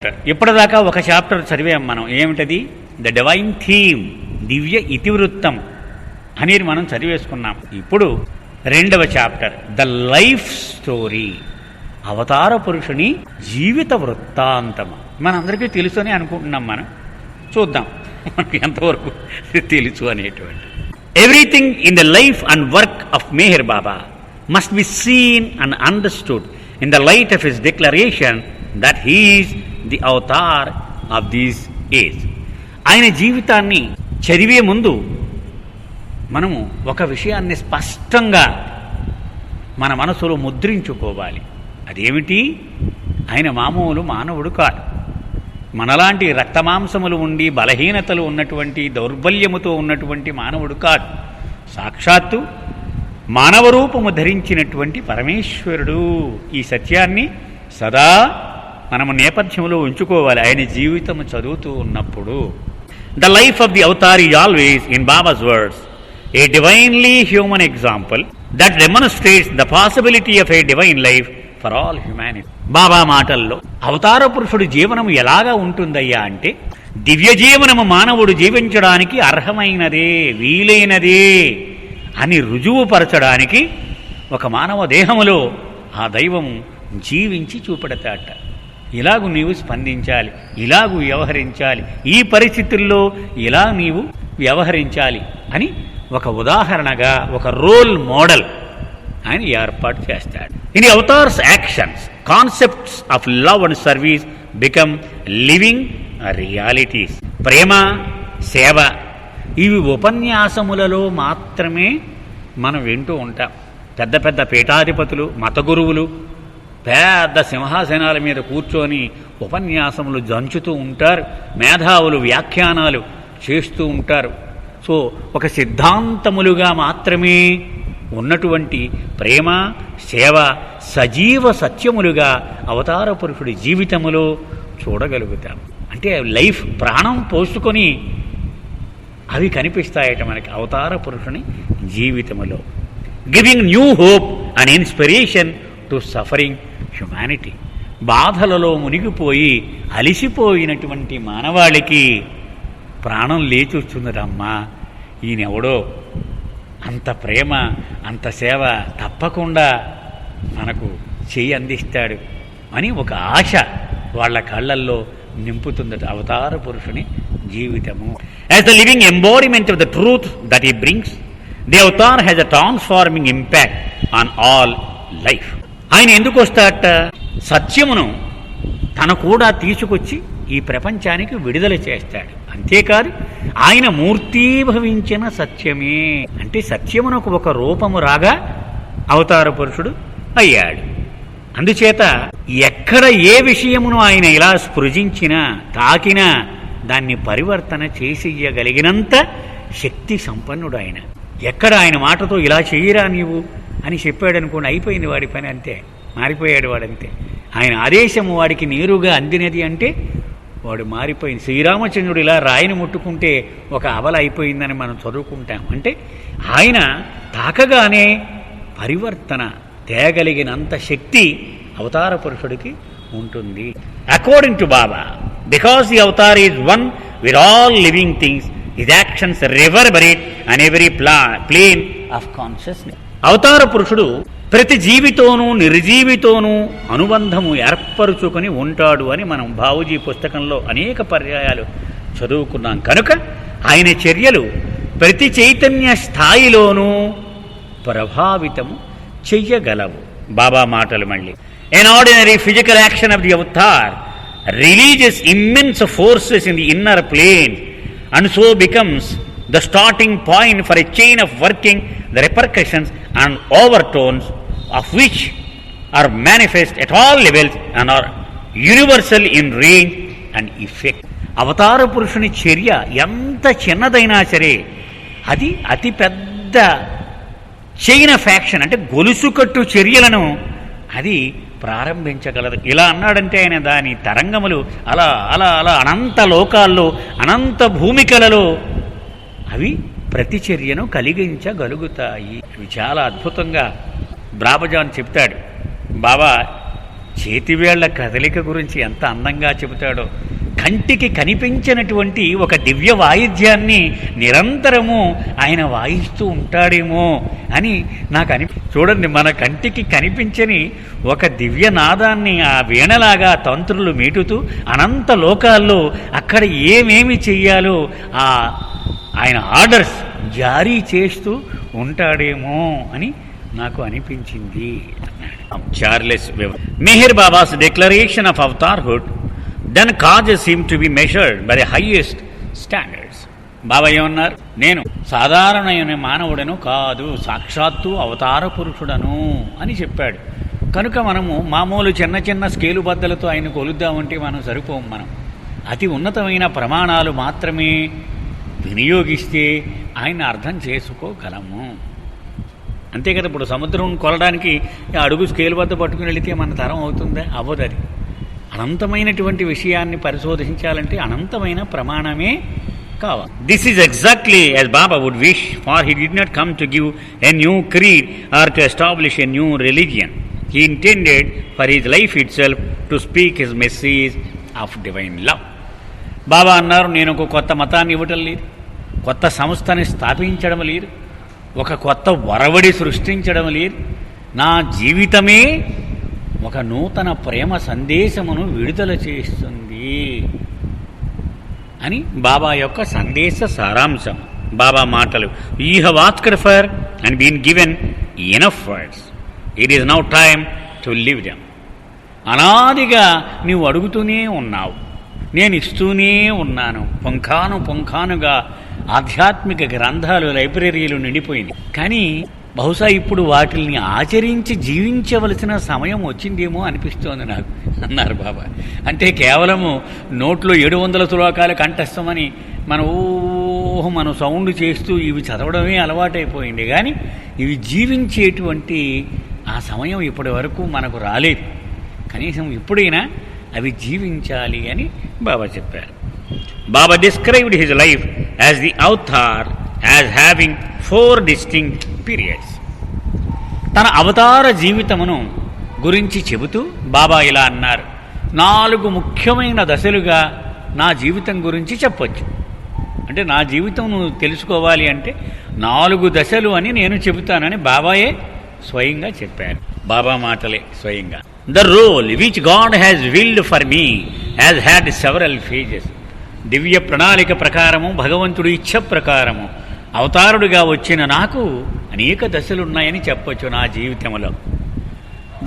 ఇప్పటిదాకా ఒక చాప్టర్ చదివాం మనం. ఏమిటది? ద డివైన్ థీమ్, దివ్య ఇతివృత్తం అనేది మనం చదివేసుకున్నాం. ఇప్పుడు రెండవ చాప్టర్ ద లైఫ్ స్టోరీ, అవతార పురుషుని జీవిత వృత్తాంతం. మనందరికీ తెలుసు అని అనుకుంటున్నాం. మనం చూద్దాం మనకి ఎంతవరకు తెలుసు అనేటువంటి. Everything in the life and work of Meher Baba must be seen and understood in the light of his declaration that he is the avatar of this age. ఆయన జీవితాన్ని చదివే ముందు మనము ఒక విషయాన్ని స్పష్టంగా మన మనసులో ముద్రించుకోవాలి. అదేమిటి? ఆయన మామూలు మానవుడు కాదు. మనలాంటి రక్తమాంసములు ఉండి బలహీనతలు ఉన్నటువంటి, దౌర్బల్యముతో ఉన్నటువంటి మానవుడు కాదు. సాక్షాత్తు మానవ రూపము ధరించినటువంటి పరమేశ్వరుడు. ఈ సత్యాన్ని సదా మనము నేపథ్యంలో ఉంచుకోవాలి ఆయన జీవితము చదువుతూ ఉన్నప్పుడు. The life of the avatar is always, in Baba's words, a divinely human example that demonstrates the possibility of a divine life for all humanity. Baba మాటల్లో అవతార పురుషుడు జీవనం ఎలాగా ఉంటుందయ్యా అంటే, దివ్య జీవనము మానవుడు జీవించడానికి అర్హమైనదే, వీలైనదే అని రుజువుపరచడానికి ఒక మానవ దేహములో ఆ దైవము జీవించి చూపెడతాట. ఇలాగు నీవు స్పందించాలి, ఇలాగు వ్యవహరించాలి, ఈ పరిస్థితుల్లో ఇలా నీవు వ్యవహరించాలి అని ఒక ఉదాహరణగా, ఒక రోల్ మోడల్ ఆయన ఏర్పాటు చేస్తాడు. In avatar's actions, concepts of love and service become living realities. ప్రేమ, సేవ ఇవి ఉపన్యాసములలో మాత్రమే మనం వింటూ ఉంటాం. పెద్ద పెద్ద పీఠాధిపతులు, మత గురువులు పెద్ద సింహాసనాల మీద కూర్చొని ఉపన్యాసములు జంచుతూ ఉంటారు. మేధావులు వ్యాఖ్యానాలు చేస్తూ ఉంటారు. సో ఒక సిద్ధాంతములుగా మాత్రమే ఉన్నటువంటి ప్రేమ, సేవ సజీవ సత్యములుగా అవతార పురుషుడి జీవితములో చూడగలుగుతాం. అంటే లైఫ్ ప్రాణం పోసుకొని అవి కనిపిస్తాయట మనకి అవతార పురుషుని జీవితములో. Giving new hope and inspiration to suffering humanity. బాధలలో మునిగిపోయి అలిసిపోయినటువంటి మానవాళికి ప్రాణం లేచొచ్చుందమ్మా, ఈయనెవడో అంత ప్రేమ, అంత సేవ తప్పకుండా మనకు చెయ్యి అందిస్తాడు అని ఒక ఆశ వాళ్ళ కళ్ళల్లో నింపుతుందట అవతార పురుషుని జీవితము. As the living embodiment of the truth that he brings, the Avatar has a transforming impact on all life. ఆయన ఎందుకు వస్తాడట? సత్యమును తన కూడా తీసుకొచ్చి ఈ ప్రపంచానికి విడుదల చేస్తాడు. అంతేకాదు ఆయన మూర్తీభవించిన సత్యమే. అంటే సత్యమునకు ఒక రూపము రాగా అవతార పురుషుడు అయ్యాడు. అందుచేత ఎక్కడ ఏ విషయమును ఆయన ఇలా స్పృశించినా, తాకినా దాన్ని పరివర్తన చేసేయగలిగినంత శక్తి సంపన్నుడు ఆయన. ఎక్కడ ఆయన మాటతో ఇలా చెయ్యరా నీవు అని చెప్పాడనుకోండి, అయిపోయింది వాడి పని, అంతే, మారిపోయాడు వాడంతే. ఆయన ఆదేశము వాడికి నేరుగా అందినది అంటే వాడు మారిపోయింది. శ్రీరామచంద్రుడు ఇలా రాయిని ముట్టుకుంటే ఒక అవల అయిపోయిందని మనం చదువుకుంటాం. అంటే ఆయన తాకగానే పరివర్తన తేగలిగినంత శక్తి అవతార పురుషుడికి ఉంటుంది. According to Baba, because the avatar is one with all living things, his actions reverberate on every plane of consciousness. అవతార పురుషుడు ప్రతి జీవితోనూ నిర్జీవితోనూ అనుబంధము ఏర్పరుచుకొని ఉంటాడు అని మనం బావూజీ పుస్తకంలో అనేక పర్యాయాలు చదువుకున్నాం. కనుక ఆయన చర్యలు ప్రతి చైతన్య స్థాయిలోనూ ప్రభావితము చెయ్యగలవు. బాబా మాటలు మళ్ళీ, an ordinary physical action of the avatar releases immense forces in the inner plane and so becomes the starting point for a chain of working the repercussions and overtones of which are manifest at all levels and are universal in range and effect. అవతార పురుషుని చర్య ఎంత చిన్నదైనా సరే అది అతి పెద్ద chain of action, అంటే గొలుసుకట్టు చర్యలను అది ప్రారంభించగలదు. ఇలా అన్నాడంటే ఆయన దాని తరంగములు అలా అలా అలా అనంత లోకాల్లో, అనంత భూమికలలో అవి ప్రతిచర్యను కలిగించగలుగుతాయి. ఇవి చాలా అద్భుతంగా బ్రాబజాన్ చెప్తాడు. బాబా చేతివేళ్ల కదలిక గురించి ఎంత అందంగా చెబుతాడో. కంటికి కనిపించినటువంటి ఒక దివ్య వాయిద్యాన్ని నిరంతరము ఆయన వాయిస్తూ ఉంటాడేమో అని నాకు చూడండి, మన కంటికి కనిపించని ఒక దివ్య నాదాన్ని ఆ వీణలాగా తంత్రులు మీటుతూ అనంత లోకాల్లో అక్కడ ఏమేమి చెయ్యాలో ఆయన ఆర్డర్స్ జారీ చేస్తూ ఉంటాడేమో అని నాకు అనిపించింది అన్నాడు Charles Weaver. Meher Baba's declaration of avatarhood then causes him to be measured by the highest standards. బాబా ఏమన్నారు? నేను సాధారణమైన మానవుడను కాదు, సాక్షాత్తు అవతార పురుషుడను అని చెప్పాడు. కనుక మనము మామూలు చిన్న చిన్న స్కేలు బద్దలతో ఆయన కొలుద్దామంటే మనం సరిపోం. మనం అతి ఉన్నతమైన ప్రమాణాలు మాత్రమే వినియోగిస్తే ఆయన అర్థం చేసుకోగలము. అంతే కదా. ఇప్పుడు సముద్రం కొలడానికి అడుగు స్కేలు బద్ద పట్టుకుని వెళితే మన తరం అవుతుందా? అవ్వదు. అది అనంతమైనటువంటి విషయాన్ని పరిశోధించాలంటే అనంతమైన ప్రమాణమే కావాలి. This is exactly as Baba would wish, for he did not come to give a new creed or to establish a new religion. He intended for his life itself to speak his message of divine love. Baba అన్నారు, నేను ఒక కొత్త మతాన్ని ఇవ్వటం లేదు, కొత్త సంస్థని స్థాపించడం లేదు, ఒక కొత్త వరవడి సృష్టించడం లేదు. నా జీవితమే ఒక నూతన ప్రేమ సందేశమును విడుదల చేస్తుంది అని బాబా యొక్క సందేశ సారాంశం. బాబా మాటలు, you have asked for and been given enough words, it is now time to live them. అనాదిగా నీవు అడుగుతూనే ఉన్నావు, నేను ఇస్తూనే ఉన్నాను. పుంఖానుగా ఆధ్యాత్మిక గ్రంథాలు లైబ్రరీలు నిండిపోయింది. కానీ బహుశా ఇప్పుడు వాటిల్ని ఆచరించి జీవించవలసిన సమయం వచ్చిందేమో అనిపిస్తోంది నాకు అన్నారు బాబా. అంటే కేవలము నోట్లో 700 శ్లోకాలు కంఠస్థమని మనం సౌండ్ చేస్తూ ఇవి చదవడమే అలవాటైపోయింది. కానీ ఇవి జీవించేటువంటి ఆ సమయం ఇప్పటి వరకు మనకు రాలేదు. కనీసం ఇప్పుడైనా అవి జీవించాలి అని బాబా చెప్పారు. Baba described his life as the avatar as having 4 distinct periods. తన అవతార జీవితమును గురించి చెబుతూ బాబా ఇలా అన్నారు, 4 ముఖ్యమైన దశలుగా నా జీవితం గురించి చెప్పొచ్చు. అంటే నా జీవితం నువ్వు తెలుసుకోవాలి అంటే 4 దశలు అని నేను చెబుతానని బాబాయే స్వయంగా చెప్పారు. బాబా మాటలే స్వయంగా. The role which God has willed for me has had several phases. దివ్య ప్రణాళిక ప్రకారము, భగవంతుడి ఇచ్ఛ ప్రకారము అవతారుడిగా వచ్చిన నాకు అనేక దశలున్నాయని చెప్పొచ్చు నా జీవితంలో.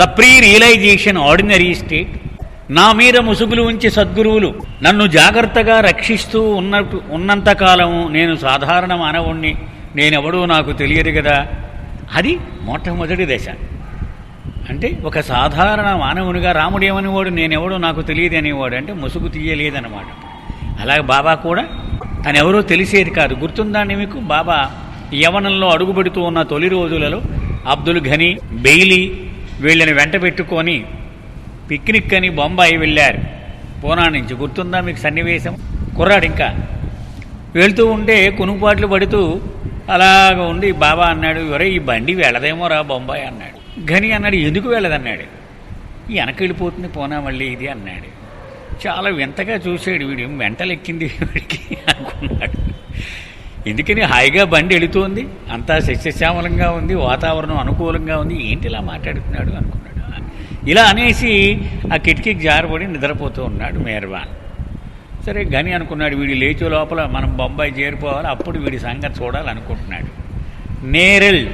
The pre realisation ordinary state, నా మీద ముసుగులు ఉంచి సద్గురువులు నన్ను జాగ్రత్తగా రక్షిస్తూ ఉన్నంతకాలము నేను సాధారణ మానవుణ్ణి, నేనెవడో నాకు తెలియదు కదా. అది మొట్టమొదటి దశ. అంటే ఒక సాధారణ మానవునిగా రాముడేమనేవాడు, నేనెవడో నాకు తెలియదు అనేవాడు. అంటే ముసుగు తీయలేదన్నమాట. అలాగే బాబా కూడా తనెవరో తెలిసేది కాదు. గుర్తుందండి మీకు? బాబా యవనంలో అడుగుపెడుతూ ఉన్న తొలి రోజులలో అబ్దుల్ ఘనీ, బెయిలీ వీళ్ళని వెంట పెట్టుకొని పిక్నిక్ అని బొంబాయి వెళ్ళారు పూనా నుంచి. గుర్తుందా మీకు సన్నివేశం? కుర్రాడు ఇంకా వెళ్తూ ఉంటే కునుపాట్లు పడుతూ అలాగ ఉండి బాబా అన్నాడు, ఎవరే ఈ బండి వెళ్ళదేమో రా బొంబాయి అన్నాడు. ఘనీ అన్నాడు, ఎందుకు వెళ్ళదన్నాడు. వెనక్కి వెళ్ళిపోతుంది పూనా మళ్ళీ ఇది అన్నాడు. చాలా వింతగా చూశాడు. వీడు వెంటలెక్కింది వీడికి అనుకున్నాడు. ఎందుకని హాయిగా బండి వెళుతోంది, అంతా సస్యశ్యామలంగా ఉంది, వాతావరణం అనుకూలంగా ఉంది, ఏంటి ఇలా మాట్లాడుతున్నాడు అనుకున్నాడు. ఇలా అనేసి ఆ కిటికీకి జారబడి నిద్రపోతూ ఉన్నాడు మెహర్బాన్. సరే గని అనుకున్నాడు, వీడి లేచే లోపల మనం బొంబాయి చేరిపోవాలి, అప్పుడు వీడి సంగతి చూడాలనుకుంటున్నాడు. నేరెల్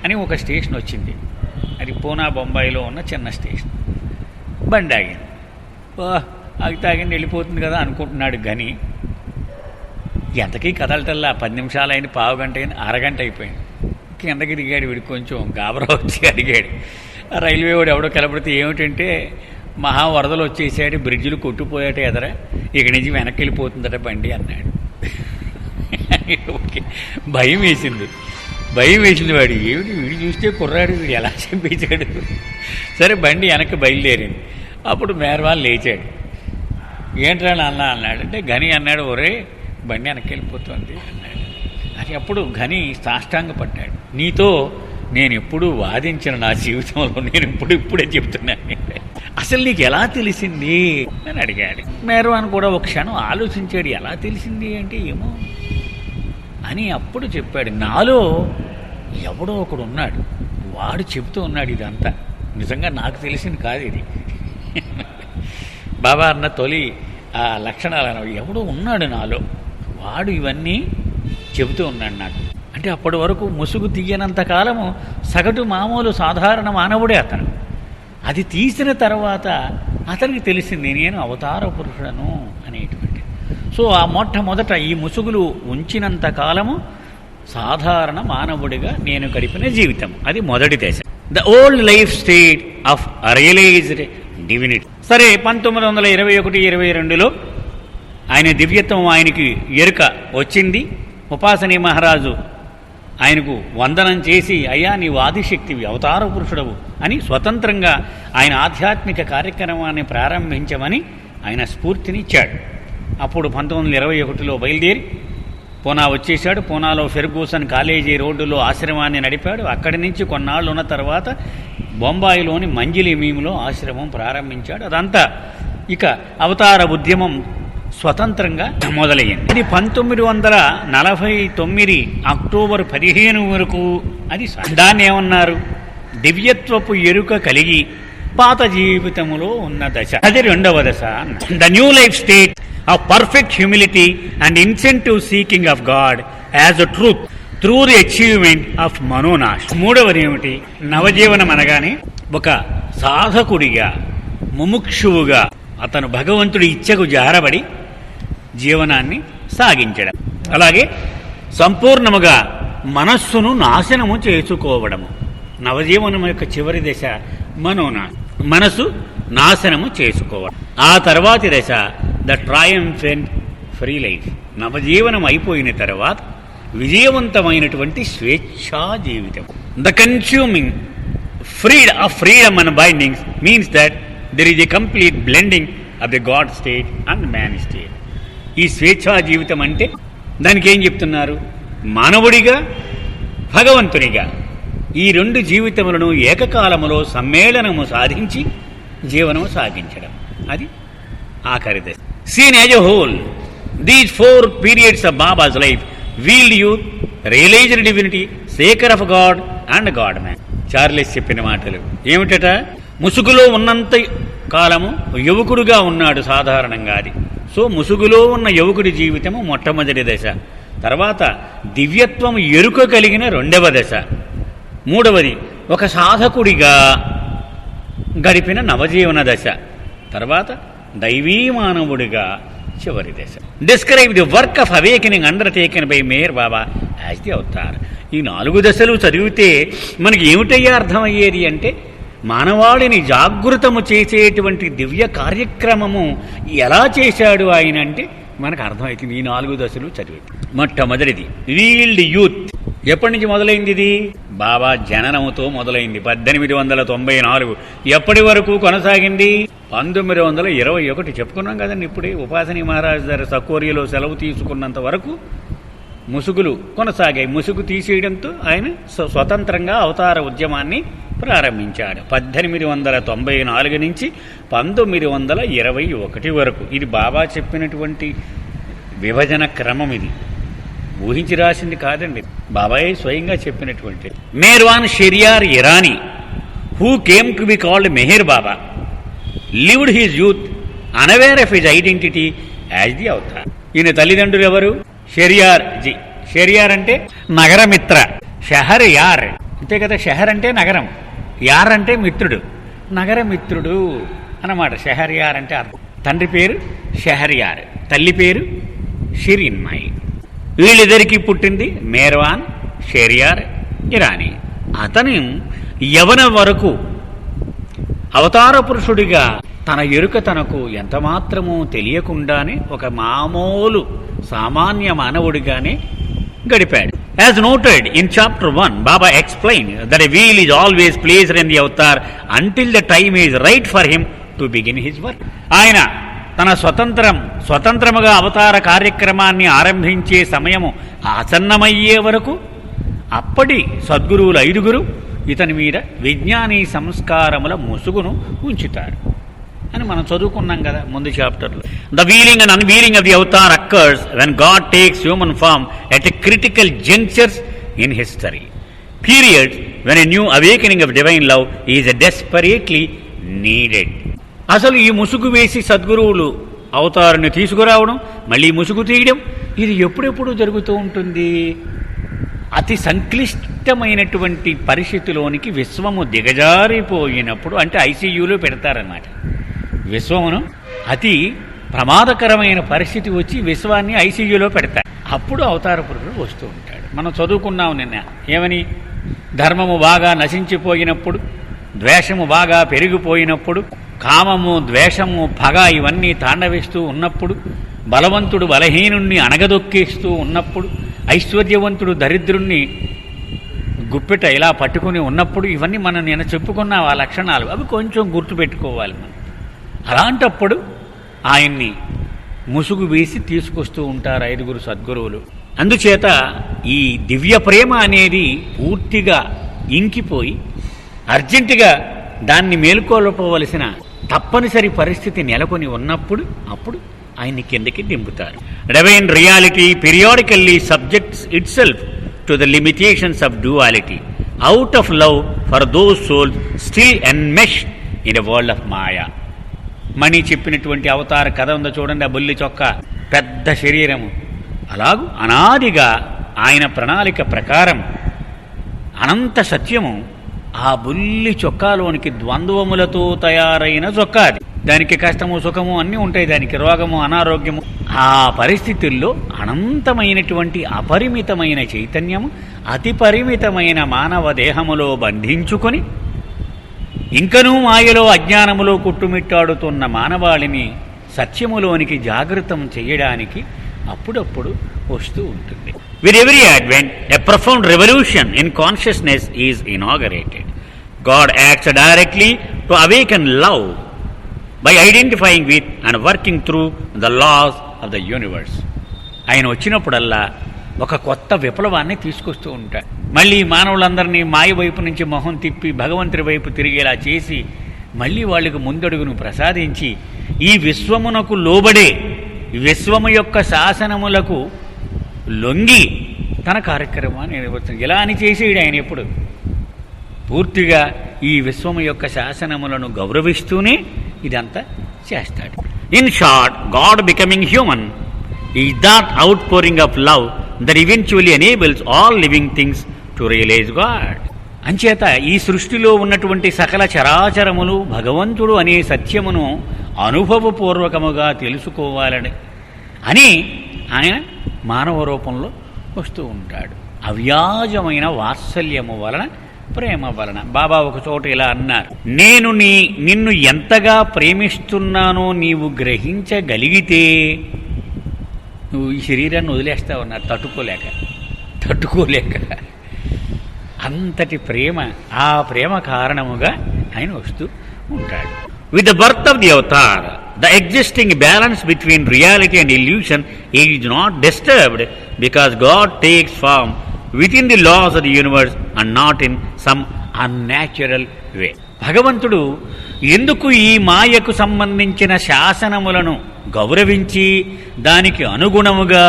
అని ఒక స్టేషన్ వచ్చింది. అది పూనా బొంబాయిలో ఉన్న చిన్న స్టేషన్. బండి ఆగింది. ఆగితే వెళ్ళిపోతుంది కదా అనుకుంటున్నాడు గని. ఎంతకీ కదలటల్లా 10 నిమిషాలు అయింది, పావు గంట అయింది, అరగంట అయిపోయింది. కిందకి దిగాడు. వీడికి కొంచెం గాబరా వచ్చి అడిగాడు. రైల్వే వాడు ఎవడో కలపడితే ఏమిటంటే మహా వరదలు వచ్చేసాడు, బ్రిడ్జిలు కొట్టుపోయాట ఎదర, ఇక్కడి నుంచి వెనక్కి వెళ్ళిపోతుందట బండి అన్నాడు. భయం వేసింది వాడు. ఏమిటి వీడు చూస్తే కుర్రాడు, వీడు ఎలా చంపించాడు. సరే బండి వెనక్కి బయలుదేరింది. అప్పుడు మెహర్బాన్ లేచాడు. ఏంట్రా నాన్న అన్నాడు. అంటే ఘని అన్నాడు, ఒరే బండి వెనక్కి వెళ్ళిపోతుంది అన్నాడు. అది అప్పుడు ఘని సాష్టాంగపడ్డాడు. నీతో నేను ఎప్పుడూ వాదించిన నా జీవితంలో నేను ఇప్పుడే చెప్తున్నాను. అసలు నీకు ఎలా తెలిసింది అని అడిగాడు. మేర్వాన్ కూడా ఒక క్షణం ఆలోచించాడు. ఎలా తెలిసింది అంటే ఏమో అని. అప్పుడు చెప్పాడు, నాలో ఎవడో ఒకడు ఉన్నాడు, వాడు చెబుతూ ఉన్నాడు ఇదంతా. నిజంగా నాకు తెలిసింది కాదు ఇది. బాబా అన్న తొలి ఆ లక్షణాలు ఎవడో ఉన్నాడు నాలో, వాడు ఇవన్నీ చెబుతూ ఉన్నాడు నాకు. అంటే అప్పటి వరకు ముసుగు తీయనంత కాలము సగటు మామూలు సాధారణ మానవుడే అతను. అది తీసిన తర్వాత అతనికి తెలిసింది నేను అవతార పురుషుడను అనేటువంటి. సో ఆ మొట్టమొదట ఈ ముసుగులు ఉంచినంత కాలము సాధారణ మానవుడిగా నేను గడిపిన జీవితం, అది మొదటి దశ. The old life state of realised divinity. సరే, 1921-22లో ఆయన దివ్యత్వం ఆయనకి ఎరుక వచ్చింది. ఉపాసనీ మహారాజు ఆయనకు వందనం చేసి, అయ్యా నీవు ఆదిశక్తివి, అవతార పురుషుడవు అని స్వతంత్రంగా ఆయన ఆధ్యాత్మిక కార్యక్రమాన్ని ప్రారంభించమని ఆయన స్ఫూర్తినిచ్చాడు. అప్పుడు 1921లో బయలుదేరి పూనా వచ్చేశాడు. పూనాలో ఫెర్గూసన్ కాలేజీ రోడ్డులో ఆశ్రమాన్ని నడిపాడు. అక్కడి నుంచి కొన్నాళ్ళు ఉన్న తర్వాత బొంబాయిలోని మంజిలిమీములో ఆశ్రమం ప్రారంభించాడు. అదంతా ఇక అవతార ఉద్యమం స్వతంత్రంగా మొదలయ్యింది. అది 1949 అక్టోబర్ 15 వరకు అది. దాన్ని ఏమన్నారు? దివ్యత్వపు ఎరుక కలిగి పాత జీవితములో ఉన్న దశ, అది రెండవ దశ. The new life state of perfect humility and incentive seeking of God as a truth through the achievement of manonash. మూడవది ఏమిటి? నవజీవనం అనగానే ఒక సాధకుడిగా, ముముక్షువుగా అతను భగవంతుడి ఇచ్చకు జారబడి జీవనాన్ని సాగించడం. అలాగే సంపూర్ణముగా మనస్సును నాశనము చేసుకోవడము. నవజీవనం యొక్క చివరి దశ మనోనాశ, మనసు నాశనము చేసుకోవడం. ఆ తర్వాతి దశ ద ట్రయంఫెంట్ ఫ్రీ లైఫ్. నవజీవనం అయిపోయిన తర్వాత విజయవంతమైనటువంటి స్వేచ్ఛా జీవితం. The consuming freedom and bindings means that there is a complete blending of the God state and man state. ఈ స్వేచ్ఛా జీవితం అంటే దానికి ఏం చెప్తున్నారు? మానవుడిగా, భగవంతునిగా ఈ రెండు జీవితములను ఏకకాలములో సమ్మేళనము సాధించి జీవనము సాగించడం, అది ఆఖరి దశ. Seen as a whole, these 4 periods of Baba's life yield youth, realised divinity, seeker of God and God man. Charles చెప్పిన మాటలు ఏమిటట? ముసుగులో ఉన్నంత కాలము యువకుడుగా ఉన్నాడు సాధారణంగా. అది సో ముసుగులో ఉన్న యువకుడి జీవితము మొట్టమొదటి దశ. తర్వాత దివ్యత్వం ఎరుక కలిగిన రెండవ దశ. మూడవది ఒక సాధకుడిగా గడిపిన నవజీవన దశ. తర్వాత దైవీ మానవుడిగా చివరి దశ. Describe the work of awakening undertaken by Meher Baba as the avatar. ఈ 4 దశలు చదివితే మనకి ఏమిటయ్యా అర్థమయ్యేది అంటే, మానవాళిని జాగృతము చేసేటువంటి దివ్య కార్యక్రమము ఎలా చేశాడు ఆయన అంటే మనకు అర్థమవుతుంది ఈ 4 దశలు చదివి. మొట్టమొదటిది వీల్డ్ యూత్. ఎప్పటి నుంచి మొదలైంది ఇది? బాబా జననముతో మొదలైంది 1894. ఎప్పటి వరకు కొనసాగింది? 1921 చెప్పుకున్నాం కదండి ఇప్పుడే. ఉపాసనీ మహారాజ్ గారు సకోరియాలో సెలవు తీసుకున్నంత వరకు ముసుగులు కొనసాగాయి. ముసుగు తీసేయడంతో ఆయన స్వతంత్రంగా అవతార ఉద్యమాన్ని ప్రారంభించాడు 1894 నుంచి 1921 వరకు. ఇది బాబా చెప్పినటువంటి విభజన క్రమం. ఇది ఊహించి రాసింది కాదండి, బాబాయే స్వయంగా చెప్పినటువంటి. Merwan Sheriar Irani, who came to be called Meher Baba, lived his youth unaware of his identity as the avatar. ఈయన తల్లిదండ్రులు ఎవరు? షెరియార్ జీ. షెరియార్ అంటే నగరమిత్ర, షహర్ యార్ అంతే కదా. షహర్ అంటే నగరం, యార్ అంటే మిత్రుడు, నగరమిత్రుడు అన్నమాట. షహర్యార్ అంటే అర్థం. తండ్రి పేరు షహర్యార్, తల్లి పేరు షిరిన్మాయి. వీళ్ళిద్దరికీ పుట్టింది మేర్వాన్ షెరియార్ ఇరానీ. అతను యవన వరకు అవతార పురుషుడిగా తన ఎరుక తనకు ఎంతమాత్రమూ తెలియకుండానే ఒక మామూలు సామాన్య మానవుడిగానే గడిపాడు. As noted in chapter 1, Baba explained that a wheel is always placed in the avatar until the time is right for him to begin his work. ఆయన తన స్వతంత్రముగా అవతార కార్యక్రమాన్ని ఆరంభించే సమయము ఆసన్నమయ్యే వరకు అప్పటి సద్గురువులు 5 ఇతని మీద విజ్ఞానీ సంస్కారముల ముసుగును ఉంచుతారు. అని మనం చదువుకున్నాం కదా ముందు చాప్టర్లో. The veiling and unveiling of the avatar occurs when God takes human form at a critical junctures in history, periods when a new awakening of divine love is desperately needed. అసలు ఈ ముసుగు వేసి సద్గురువులు అవతారుని తీసుకురావడం, మళ్ళీ ముసుగు తీయడం, ఇది ఎప్పుడెప్పుడు జరుగుతూ ఉంటుంది. అతి సంక్లిష్టమైనటువంటి పరిస్థితిలోనికి విశ్వము దిగజారిపోయినప్పుడు, అంటే ఐసీయూలో పెడతారన్నమాట. విశ్వమును అతి ప్రమాదకరమైన పరిస్థితి వచ్చి విశ్వాన్ని ఐసీయూలో పెడతారు. అప్పుడు అవతార పురుషుడు వస్తూ ఉంటాడు. మనం చదువుకున్నాం నిన్న ఏమని, ధర్మము బాగా నశించిపోయినప్పుడు, ద్వేషము బాగా పెరిగిపోయినప్పుడు, కామము ద్వేషము పగ ఇవన్నీ తాండవిస్తూ ఉన్నప్పుడు, బలవంతుడు బలహీనుణ్ణి అణగదొక్కేస్తూ ఉన్నప్పుడు, ఐశ్వర్యవంతుడు దరిద్రుణ్ణి గుప్పెట ఇలా పట్టుకుని ఉన్నప్పుడు, ఇవన్నీ మనం నేను చెప్పుకున్న ఆ లక్షణాలు అవి కొంచెం గుర్తుపెట్టుకోవాలి మనం. అలాంటప్పుడు ఆయన్ని ముసుగు వేసి తీసుకొస్తూ ఉంటారు 5 సద్గురువులు. అందుచేత ఈ దివ్య ప్రేమ అనేది పూర్తిగా ఇంకిపోయి అర్జెంటుగా దాన్ని మేల్కొల్పవలసిన తప్పనిసరి పరిస్థితి నెలకొని ఉన్నప్పుడు అప్పుడు ఆయన్ని కిందకి దింపుతారు. Divine reality periodically subjects itself to the limitations of duality out of love for those souls still enmeshed in a world of maya. Mani చెప్పినటువంటి అవతార కథ ఉందో చూడండి, ఆ బుల్లి చొక్క పెద్ద శరీరము. అలాగూ అనాదిగా ఆయన ప్రణాళిక ప్రకారం అనంత సత్యము ఆ బుల్లి చొక్కాలోనికి ద్వంద్వములతో తయారైన చొక్కా. అది దానికి కష్టము సుఖము అన్నీ ఉంటాయి, దానికి రోగము అనారోగ్యము. ఆ పరిస్థితుల్లో అనంతమైనటువంటి అపరిమితమైన చైతన్యము అతి పరిమితమైన మానవ దేహములో బంధించుకొని ఇంకనూ మాయలో అజ్ఞానములో కుట్టుమిట్టాడుతున్న మానవాళిని సత్యములోనికి జాగృతం చేయడానికి అప్పుడప్పుడు వస్తూ ఉంటుంది. With every advent, a profound revolution in consciousness is inaugurated. God acts directly to awaken love by identifying with and working through the laws of the universe. ఆయన వచ్చినప్పుడల్లా ఒక కొత్త విప్లవాన్ని తీసుకొస్తూ ఉంటాడు. మళ్ళీ మానవులందరినీ మాయ వైపు నుంచి మొహం తిప్పి భగవంతుడి వైపు తిరిగేలా చేసి మళ్ళీ వాళ్ళకు ముందడుగును ప్రసాదించి ఈ విశ్వమునకు లోబడే విశ్వము యొక్క శాసనములకు లొంగి తన కార్యక్రమాన్ని నిర్వర్తించాడు. ఇలా అని చేసేడు ఆయన ఎప్పుడు పూర్తిగా ఈ విశ్వము యొక్క శాసనములను గౌరవిస్తూనే ఇదంతా చేస్తాడు. In short, God becoming human is that out pouring of love that eventually enables all living things to realise God. అంచేత ఈ సృష్టిలో ఉన్నటువంటి సకల చరాచరములు భగవంతుడు అనే సత్యమును అనుభవపూర్వకముగా తెలుసుకోవాలని అని ఆయన మానవ రూపంలో వస్తూ ఉంటాడు. అవ్యాజమైన వాత్సల్యము వలన, ప్రేమ వలన. బాబా ఒక చోట ఇలా అన్నారు, నేను నిన్ను ఎంతగా ప్రేమిస్తున్నానో నీవు గ్రహించగలిగితే నువ్వు ఈ శరీరాన్ని వదిలేస్తావన్నారు. తట్టుకోలేక అంతటి ప్రేమ, ఆ ప్రేమ కారణముగా ఆయన వస్తూ ఉంటాడు. With the birth of the Avatar, the existing balance between reality and illusion is not disturbed because God takes form within the laws of the universe and not in some unnatural way. భగవంతుడు ఎందుకు ఈ మాయకు సంబంధించిన శాసనములను గౌరవించి దానికి అనుగుణముగా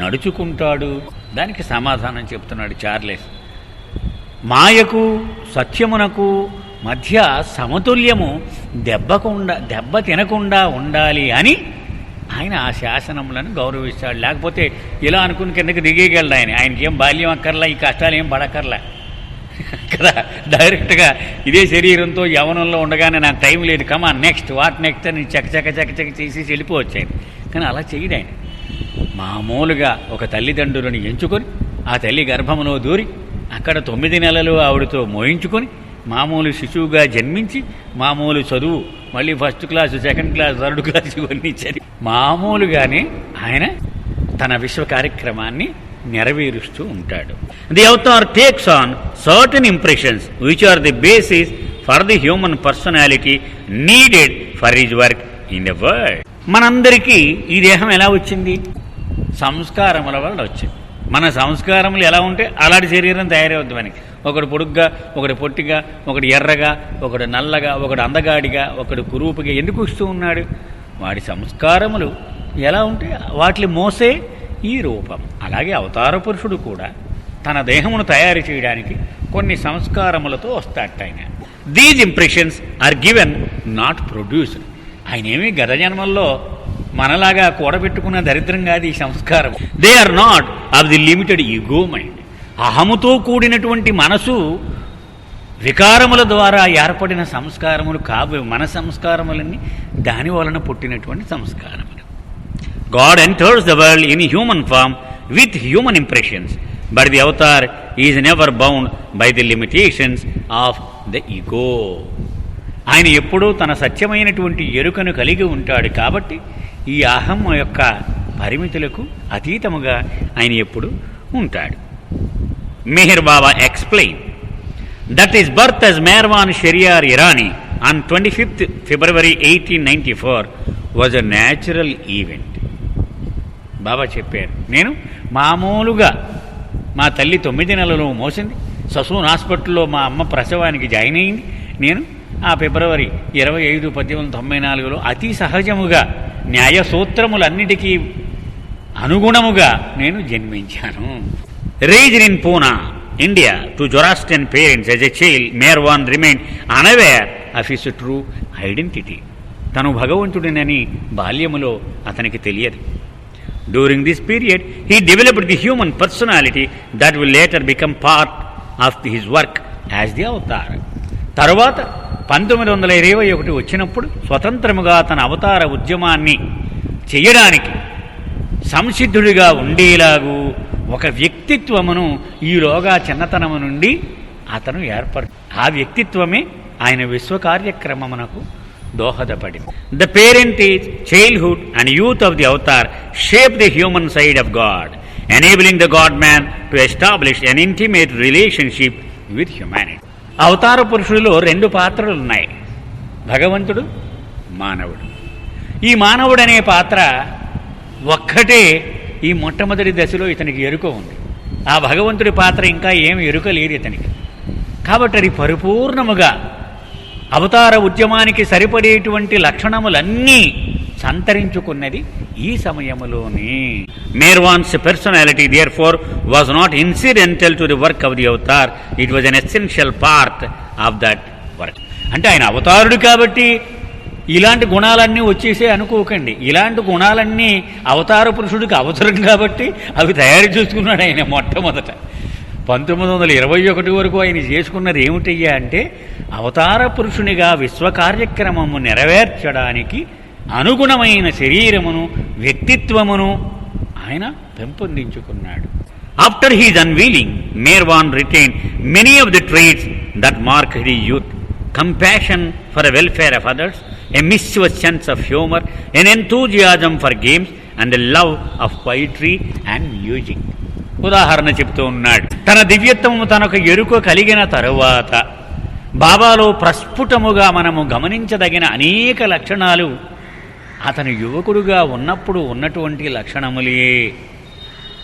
నడుచుకుంటాడు? దానికి సమాధానం చెప్తున్నాడు చార్లెస్. మాయకు సత్యమునకు మధ్య సమతుల్యము దెబ్బ తినకుండా ఉండాలి అని ఆయన ఆ శాసనములను గౌరవిస్తాడు. లేకపోతే ఇలా అనుకుని కిందకి దిగేయగలడు ఆయనకి ఏం బాల్యం అక్కర్లా, ఈ కష్టాలు ఏం పడక్కర్లా కదా. డైరెక్ట్గా ఇదే శరీరంతో యవనంలో ఉండగానే నాకు టైం లేదు, కమా నెక్స్ట్ అని చకచక చేసేసి వెళ్ళిపోవచ్చు ఆయన. కానీ అలా చేయడు ఆయన. మామూలుగా ఒక తల్లిదండ్రులను ఎంచుకొని ఆ తల్లి గర్భంలో దూరి అక్కడ 9 నెలలు ఆవిడతో మోయించుకొని మామూలు శిశువుగా జన్మించి మామూలు చదువు, మళ్ళీ first class, second class, third class ఇవన్నీ చదివి మామూలుగానే ఆయన తన విశ్వ కార్యక్రమాన్ని నెరవేరుస్తూ ఉంటాడు. The avatar takes on certain impressions which are the basis for the human personality needed for his work in the world. మనందరికీ ఈ దేహం ఎలా వచ్చింది? సంస్కారముల వల్ల వచ్చింది. మన సంస్కారములు ఎలా ఉంటే అలాంటి శరీరం తయారవుద్ది మనకి. ఒకడు పొడుగ్గా, ఒకడు పొట్టిగా, ఒకడు ఎర్రగా, ఒకడు నల్లగా, ఒకడు అందగాడిగా, ఒకడు కురూపుగా ఎందుకు ఇస్తూ ఉన్నాడు? వాడి సంస్కారములు ఎలా ఉంటే వాటిని మోసే ఈ రూపం. అలాగే అవతార పురుషుడు కూడా తన దేహమును తయారు చేయడానికి కొన్ని సంస్కారములతో వస్తాడట ఆయన. These impressions are given, not produced. ఆయన ఏమీ గత జన్మల్లో మనలాగా కూడబెట్టుకున్న దరిద్రం కాదు ఈ సంస్కారం. They are not of the limited ego mind. అహముతో కూడినటువంటి మనసు వికారముల ద్వారా ఏర్పడిన సంస్కారములు కావు. మన సంస్కారములన్నీ దాని వలన పుట్టినటువంటి సంస్కారములు. God enters the world in human form with human impressions, but the avatar is never bound by the limitations of the ego. ఆయన ఎప్పుడూ తన సత్యమైనటువంటి ఎరుకను కలిగి ఉంటాడు. కాబట్టి ఈ అహం యొక్క పరిమితులకు అతీతముగా ఆయన ఎప్పుడు ఉంటాడు. Meher Baba explain that his birth as Meherwan Shahryar Irani on 25th February 1894 was a natural event. బాబా చెప్పారు, నేను మామూలుగా మా తల్లి 9 నెలలు మోసింది. ససూన్ హాస్పిటల్లో మా అమ్మ ప్రసవానికి జాయిన్ అయింది. నేను ఆ ఫిబ్రవరి 25, 1894లో అతి సహజముగా న్యాయ సూత్రములన్నిటికీ అనుగుణముగా నేను జన్మించాను. Raised in Poona, India to Zoroastrian parents as a child, Merwan remained unaware of his true identity. తను భగవంతుడినని బాల్యములో అతనికి తెలియదు. During this period, he developed the human personality that will later become part of his work as the avatar. తరువాత 1921 వచ్చినప్పుడు స్వతంత్రముగా తన అవతార ఉద్యమాన్ని చేయడానికి సంసిద్ధుడిగా ఉండేలాగూ ఒక వ్యక్తిత్వమును ఈలోగా చిన్నతనము నుండి అతను ఆ వ్యక్తిత్వమే ఆయన విశ్వ కార్యక్రమమునకు దోహదపడింది. The parentage, childhood and youth of the avatar shape the human side of God, enabling the God man to establish an intimate relationship with humanity. అవతార పురుషుడిలో 2 పాత్రలు ఉన్నాయి, భగవంతుడు, మానవుడు. ఈ మానవుడు అనే పాత్ర ఒక్కటే ఈ మొట్టమొదటి దశలో ఇతనికి ఎరుక ఉంది. ఆ భగవంతుడి పాత్ర ఇంకా ఏమి ఎరుక లేదు ఇతనికి. కాబట్టి అది పరిపూర్ణముగా అవతార ఉద్యమానికి సరిపడేటువంటి లక్షణములన్నీ సంతరించుకున్నది ఈ సమయములోనే. మెహర్వాన్స్ personality therefore was not incidental to the work of the avatar, it was an essential part of that work. అంటే ఆయన అవతారుడు కాబట్టి ఇలాంటి గుణాలన్నీ వచ్చేసే అనుకోకండి. ఇలాంటి గుణాలన్నీ అవతార పురుషుడికి అవసరం కాబట్టి అవి తయారు చేసుకున్నాడు ఆయన మొట్టమొదట. 1921 వరకు ఆయన చేసుకున్నది ఏమిటయ్యా అంటే అవతార పురుషునిగా విశ్వకార్యక్రమము నెరవేర్చడానికి అనుగుణమైన శరీరమును, వ్యక్తిత్వమును ఆయన పెంపొందించుకున్నాడు. After his unveiling, Merwan retain many of the traits that mark the youth: compassion for the welfare of others, a mischievous sense of humor, an enthusiasm for games, and a love of poetry and music. ఉదాహరణ చెప్తూ ఉన్నాడు. తన దివ్యత్వము తనకు ఎరుక కలిగిన తరువాత బాబాలో ప్రస్ఫుటముగా మనము గమనించదగిన అనేక లక్షణాలు అతను యువకుడుగా ఉన్నప్పుడు ఉన్నటువంటి లక్షణములే.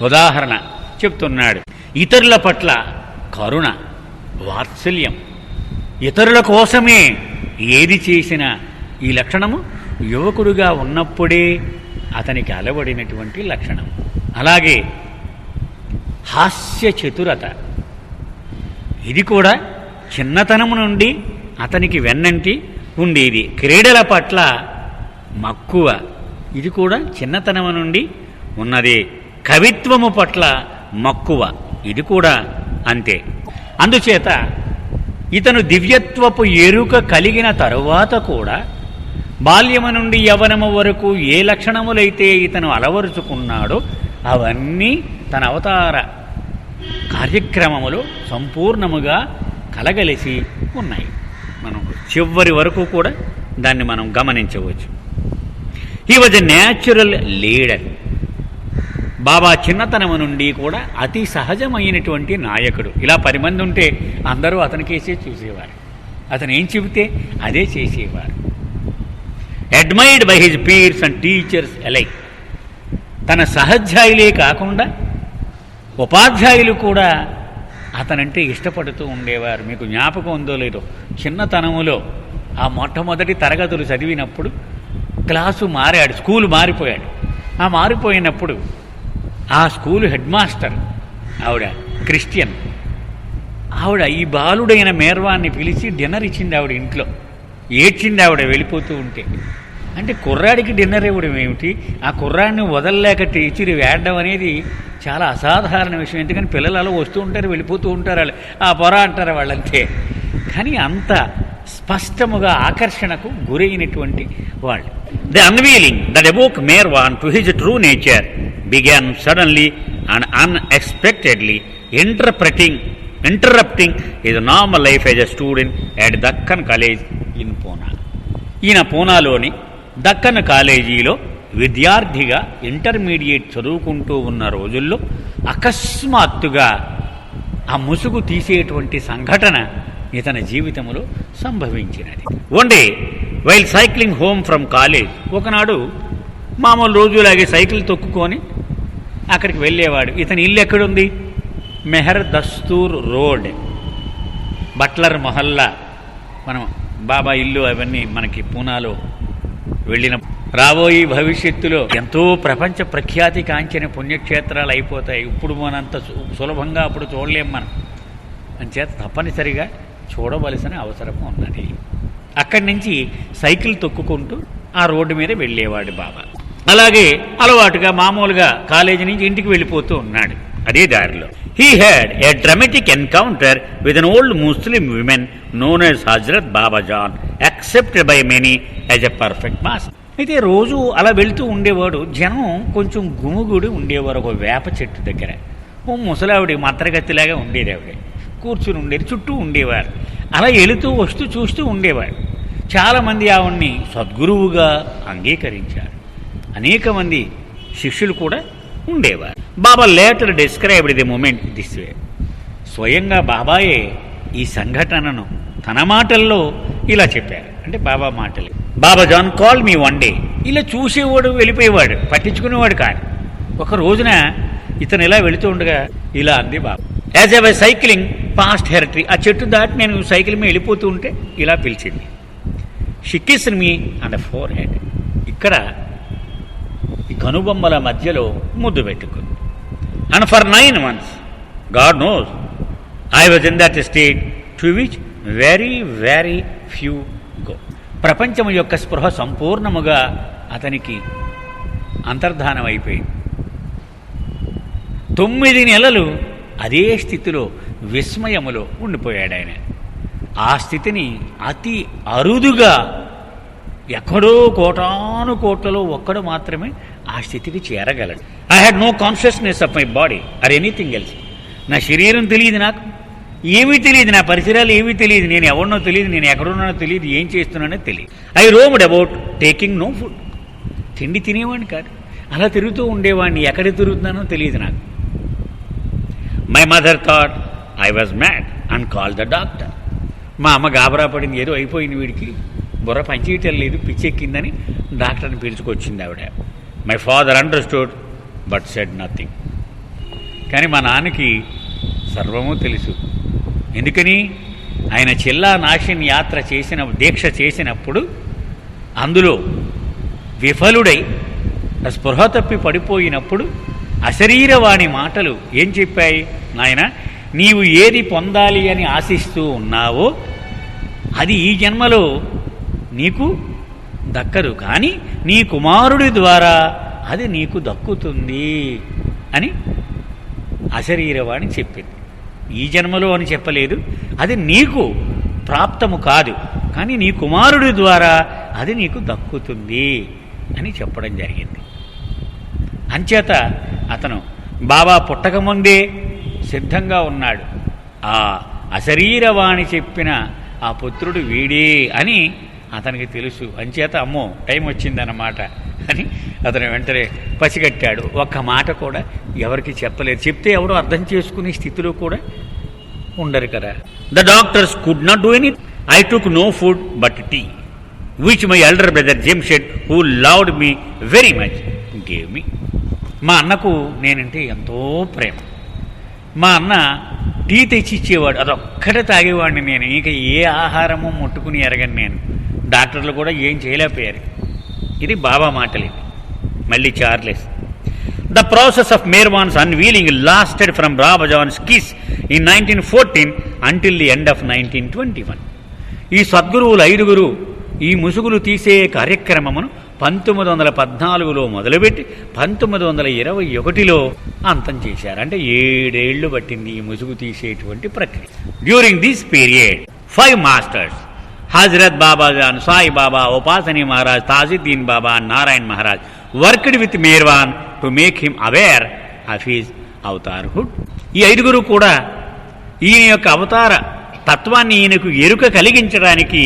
ఉదాహరణ చెప్తున్నాడు. ఇతరుల పట్ల కరుణ, వాత్సల్యం, ఇతరుల కోసమే ఏది చేసినా ఈ లక్షణము యువకుడుగా ఉన్నప్పుడే అతనికి అలవడినటువంటి లక్షణం. అలాగే హాస్య చతురత, ఇది కూడా చిన్నతనము నుండి అతనికి వెన్నంటి ఉండేది. క్రీడల పట్ల మక్కువ, ఇది కూడా చిన్నతనము నుండి ఉన్నదే. కవిత్వము పట్ల మక్కువ, ఇది కూడా అంతే. అందుచేత ఇతను దివ్యత్వపు ఎరుక కలిగిన తరువాత కూడా బాల్యము నుండి యవ్వనము వరకు ఏ లక్షణములైతే ఇతను అలవరుచుకున్నాడో అవన్నీ తన అవతార కార్యక్రమములో సంపూర్ణముగా కలగలిసి ఉన్నాయి. మనం చివరి వరకు కూడా దాన్ని మనం గమనించవచ్చు. He was a natural leader. Baba చిన్నతనము నుండి కూడా అతి సహజమైనటువంటి నాయకుడు. ఇలా 10 మంది ఉంటే అందరూ అతనికేసే చూసేవారు, అతను ఏం చెబితే అదే చేసేవారు. Admired by his peers and teachers alike. తన సహధ్యాయులే కాకుండా ఉపాధ్యాయులు కూడా అతనంటే ఇష్టపడుతూ ఉండేవారు. మీకు జ్ఞాపకం ఉందో లేదో, చిన్నతనములో ఆ మొట్టమొదటి తరగతులు చదివినప్పుడు క్లాసు మారాడు, స్కూలు మారిపోయాడు. ఆ మారిపోయినప్పుడు ఆ స్కూలు హెడ్ మాస్టర్ ఆవిడ క్రిస్టియన్, ఆవిడ ఈ బాలుడైన మేర్వాన్ని పిలిచి డిన్నర్ ఇచ్చింది ఆవిడ ఇంట్లో. ఏడ్చింది ఆవిడ వెళ్ళిపోతూ ఉంటే. అంటే కుర్రాడికి డిన్నర్ ఇవ్వడం ఏమిటి, ఆ కుర్రాడిని వదలలేక టీచర్ వేడడం అనేది చాలా అసాధారణ విషయం. ఎందుకని పిల్లలు అలా వస్తూ ఉంటారు, వెళ్ళిపోతూ ఉంటారు, వాళ్ళు ఆ పొర అంటారు వాళ్ళంతే. కానీ అంత స్పష్టముగా ఆకర్షణకు గురైనటువంటి వాళ్ళు. The unveiling that awoke Merwan to his true nature began suddenly and unexpectedly interrupting his normal life as a student at Dakkan College in Pune. ఈయన పూనాలోని దక్కన్ కాలేజీలో విద్యార్థిగా ఇంటర్మీడియట్ చదువుకుంటూ ఉన్న రోజుల్లో అకస్మాత్తుగా ఆ ముసుగు తీసేటువంటి సంఘటన ఇతని జీవితంలో సంభవించినది. One day while cycling home from college, ఒకనాడు మామూలు రోజులాగే సైకిల్ తొక్కుకొని అక్కడికి వెళ్ళేవాడు. ఇతని ఇల్లు ఎక్కడుంది? Meher Dastur road, Butler Mohalla. మనం బాబా ఇల్లు అవన్నీ మనకి పూనాలో వెళ్ళిన రాబోయే భవిష్యత్తులో ఎంతో ప్రపంచ ప్రఖ్యాతి కాంచిన పుణ్యక్షేత్రాలు అయిపోతాయి. ఇప్పుడు మనంత సులభంగా అప్పుడు చూడలేం మనం. అంచేత తప్పనిసరిగా చూడవలసిన అవసరం ఉన్నది. అక్కడి నుంచి సైకిల్ తొక్కుకుంటూ ఆ రోడ్డు మీద వెళ్ళేవాడు బాబా. అలాగే అలవాటుగా మామూలుగా కాలేజీ నుంచి ఇంటికి వెళ్ళిపోతూ ఉన్నాడు. అదే దారిలో he had a dramatic encounter with an old Muslim woman known as Hazrat Baba John, accepted by many as a perfect master. అయితే రోజు అలా వెళ్తూ ఉండేవాడు. జనం కొంచెం గుమిగూడి ఉండేవారు ఒక వేప చెట్టు దగ్గర. ఓ ముసలావిడి మత్తరగత్తిలాగా ఉండేది, ఆవిడ కూర్చుని ఉండేది, చుట్టూ ఉండేవారు. అలా వెళుతూ వస్తూ చూస్తూ ఉండేవాడు. చాలామంది ఆవిడ్ని సద్గురువుగా అంగీకరించారు. అనేక మంది శిష్యులు కూడా ఉండేవారు. Baba later described the moment this way. స్వయంగా బాబాయే ఈ సంఘటనను తన మాటల్లో ఇలా చెప్పారు. అంటే బాబా మాటలు. Babajan call me one day. ఇలా చూసేవాడు, వెళ్ళిపోయేవాడు, పట్టించుకునేవాడు కాదు. ఒక రోజున ఇతను ఇలా వెళుతూ ఉండగా ఇలా అంది Baba. As I was cycling past her tree, ఆ చెట్టు దాటి నేను సైకిల్ మీద వెళ్ళిపోతూ ఉంటే ఇలా పిలిచింది. She kissed me and four head, ఇక్కడ ఈ కనుబొమ్మల మధ్యలో ముద్దు పెట్టుకుంది. And for 9 months God knows I was in that state to which very very few go. ప్రపంచం యొక్క స్పృహ సంపూర్ణముగా అతనికి అంతర్ధానం అయిపోయింది. 9 నెలలు అదే స్థితిలో విస్మయములో ఉండిపోయాడు ఆయన. ఆ స్థితిని అతి అరుదుగా ఎక్కడో కోటాను కోట్లలో ఒక్కడు మాత్రమే ఆ స్థితికి చేరగలడు. I had no consciousness of my body or anything else. నా శరీరం తెలియదు, నాకు ఏమీ తెలియదు, నా పరిసరాలు ఏమీ తెలియదు, నేను ఎవరినో తెలియదు, నేను ఎక్కడున్నానో తెలియదు, ఏం చేస్తున్నానో తెలియదు. I roamed about taking no food. తిండి తినేవాడిని కాదు, అలా తిరుగుతూ ఉండేవాడిని. ఎక్కడ తిరుగుతున్నానో తెలియదు నాకు. My mother thought I was mad and call the doctor. మా అమ్మ గాబరా పడింది, ఏదో అయిపోయింది, వీడికి బుర్ర పనిచేయటం లేదు, పిచ్చెక్కిందని డాక్టర్ని పిలుచుకొచ్చింది ఆవిడ. My father understood but said nothing. కానీ మా నాన్నకి సర్వము తెలుసు. ఎందుకని? ఆయన చిల్లా నాశన్ యాత్ర దీక్ష చేసినప్పుడు అందులో విఫలుడై స్పృహ తప్పి పడిపోయినప్పుడు అశరీరవాణి మాటలు ఏం చెప్పాయి? నాయన, నీవు ఏది పొందాలి అని ఆశిస్తూ ఉన్నావో అది ఈ జన్మలో నీకు దక్కదు, కానీ నీ కుమారుడి ద్వారా అది నీకు దక్కుతుంది అని అశరీరవాణి చెప్పింది. ఈ జన్మలో అని చెప్పలేదు, అది నీకు ప్రాప్తము కాదు, కానీ నీ కుమారుడి ద్వారా అది నీకు దక్కుతుంది అని చెప్పడం జరిగింది. అంచేత అతను బాబా పుట్టకముందే సిద్ధంగా ఉన్నాడు. ఆ అశరీరవాణి చెప్పిన ఆ పుత్రుడు వీడే అని అతనికి తెలుసు. అంచేత అమ్మో టైం వచ్చిందన్నమాట అని అతను వెంటనే పసిగట్టాడు. ఒక్క మాట కూడా ఎవరికి చెప్పలేదు. చెప్తే ఎవడో అర్థం చేసుకునే స్థితిలో కూడా ఉండరు కదా. The doctors could not do any. I took no food but tea which my elder brother Jamshed who loved me very much gave me. మా అన్నకు నేనంటే ఎంతో ప్రేమ. మా అన్న టీ తెచ్చిచ్చేవాడు, అదొక్కటే తాగేవాడిని నేను. ఇక ఏ ఆహారము ముట్టుకుని ఎరగను నేను. డాక్టర్లు కూడా ఏం చేయలేకపోయారు. ఇది బాబా మాటలు. మళ్ళీ Charles. The process of Meherwan's unveiling lasted from Babajan's kiss in 1914 until the end of 1921. ఈ సద్గురువులు 5 ఈ ముసుగులు తీసే కార్యక్రమమును 1914లో మొదలుపెట్టి 1921లో అంతం చేశారు. అంటే 7 ఏళ్లు పట్టింది ఈ ముసుగు తీసేటువంటి ప్రక్రియ. During this period 5 masters, Hazrat Babajan, Sai Baba, Upasani Maharaj, Tajuddin Baba, Narayan Maharaj worked with Merwan to make him aware of his avatarhood. ఈ 5 కూడా ఈయన యొక్క అవతార తత్వాన్ని ఈయనకు ఎరుక కలిగించడానికి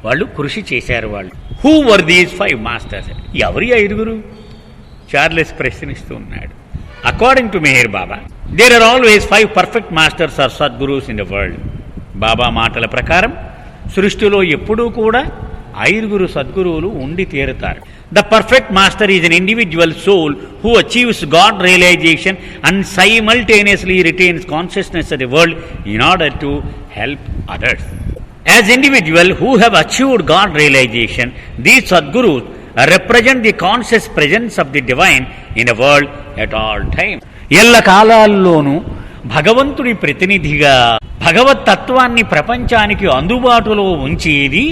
వాళ్ళు కృషి చేశారు. వాళ్ళు హూ వర్ దీస్ 5 మాస్టర్స్? ఎవరి 5? చార్లెస్ ప్రశ్నిస్తూ ఉన్నాడు. According to Meher Baba, there are always 5 perfect masters or sadgurus in the world. Baba మాటల ప్రకారం సృష్టిలో ఎప్పుడూ కూడా 5 సద్గురువులు ఉండి తీరుతారు. The perfect master is an individual soul who achieves God realization and simultaneously retains consciousness of the world in order to help others. As individuals who have achieved God realization, these Sadgurus represent the conscious presence of the divine in the world at all times. ఎల్ల కాలాల్లోనూ భగవంతుడి ప్రతినిధిగా భగవత్ తత్వాన్ని ప్రపంచానికి అందుబాటులో ఉంచేది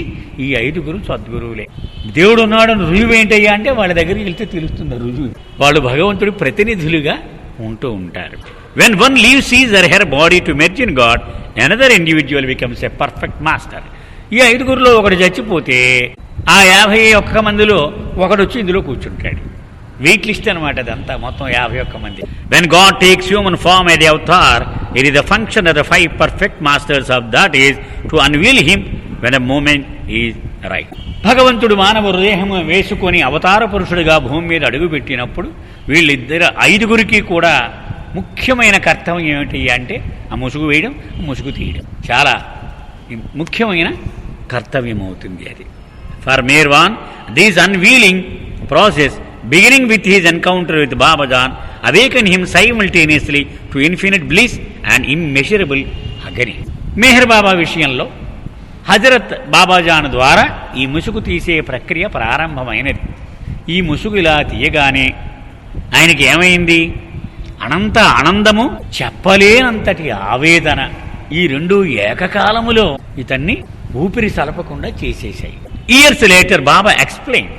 ఈ 5 సద్గురువులే. దేవుడు ఉన్నాడని రుజువు ఏంటయ్యా అంటే వాళ్ళ దగ్గరికి వెళ్తే తెలుస్తుంది రుజువు. వాళ్ళు భగవంతుడి ప్రతినిధులుగా ఉంటూ ఉంటారు. When one leaves his or her body to merge in God, another individual becomes a perfect master. ఈ 5లో ఒకడు చచ్చిపోతే ఆ 51 మందిలో ఒకడు వచ్చి ఇందులో కూర్చుంటాడు. వెయిట్ లిస్ట్ అనమాట అదంతా, మొత్తం 51 మంది. When God takes human form as the avatar, it is the function of the 5 perfect masters of that is to unveil him when the moment is right. భగవంతుడు మానవ హృదయం వేసుకొని అవతార పురుషుడిగా భూమి మీద అడుగుపెట్టినప్పుడు వీళ్ళిద్దరు 5 కూడా ముఖ్యమైన కర్తవ్యం ఏమిటి అంటే ఆ ముసుగు వేయడం, ముసుగు తీయడం చాలా ముఖ్యమైన కర్తవ్యం అవుతుంది అది. For Merwan this unveiling process beginning with his encounter with Babajan awaken him simultaneously to infinite bliss and immeasurable agony. Meher Baba విషయంలో హజరత్ బాబాజాన్ ద్వారా ఈ ముసుగు తీసే ప్రక్రియ ప్రారంభమైనది. ఈ ముసుగు ఇలా తీయగానే ఆయనకి ఏమైంది? అనంత ఆనందము, చెప్పలేనంతటి ఆవేదన, ఈ 2 ఏకకాలములో ఇతన్ని ఊపిరి సలపకుండా చేసేశాయి. ఇయర్స్ లేటర్ బాబా ఎక్స్ప్లెయిన్,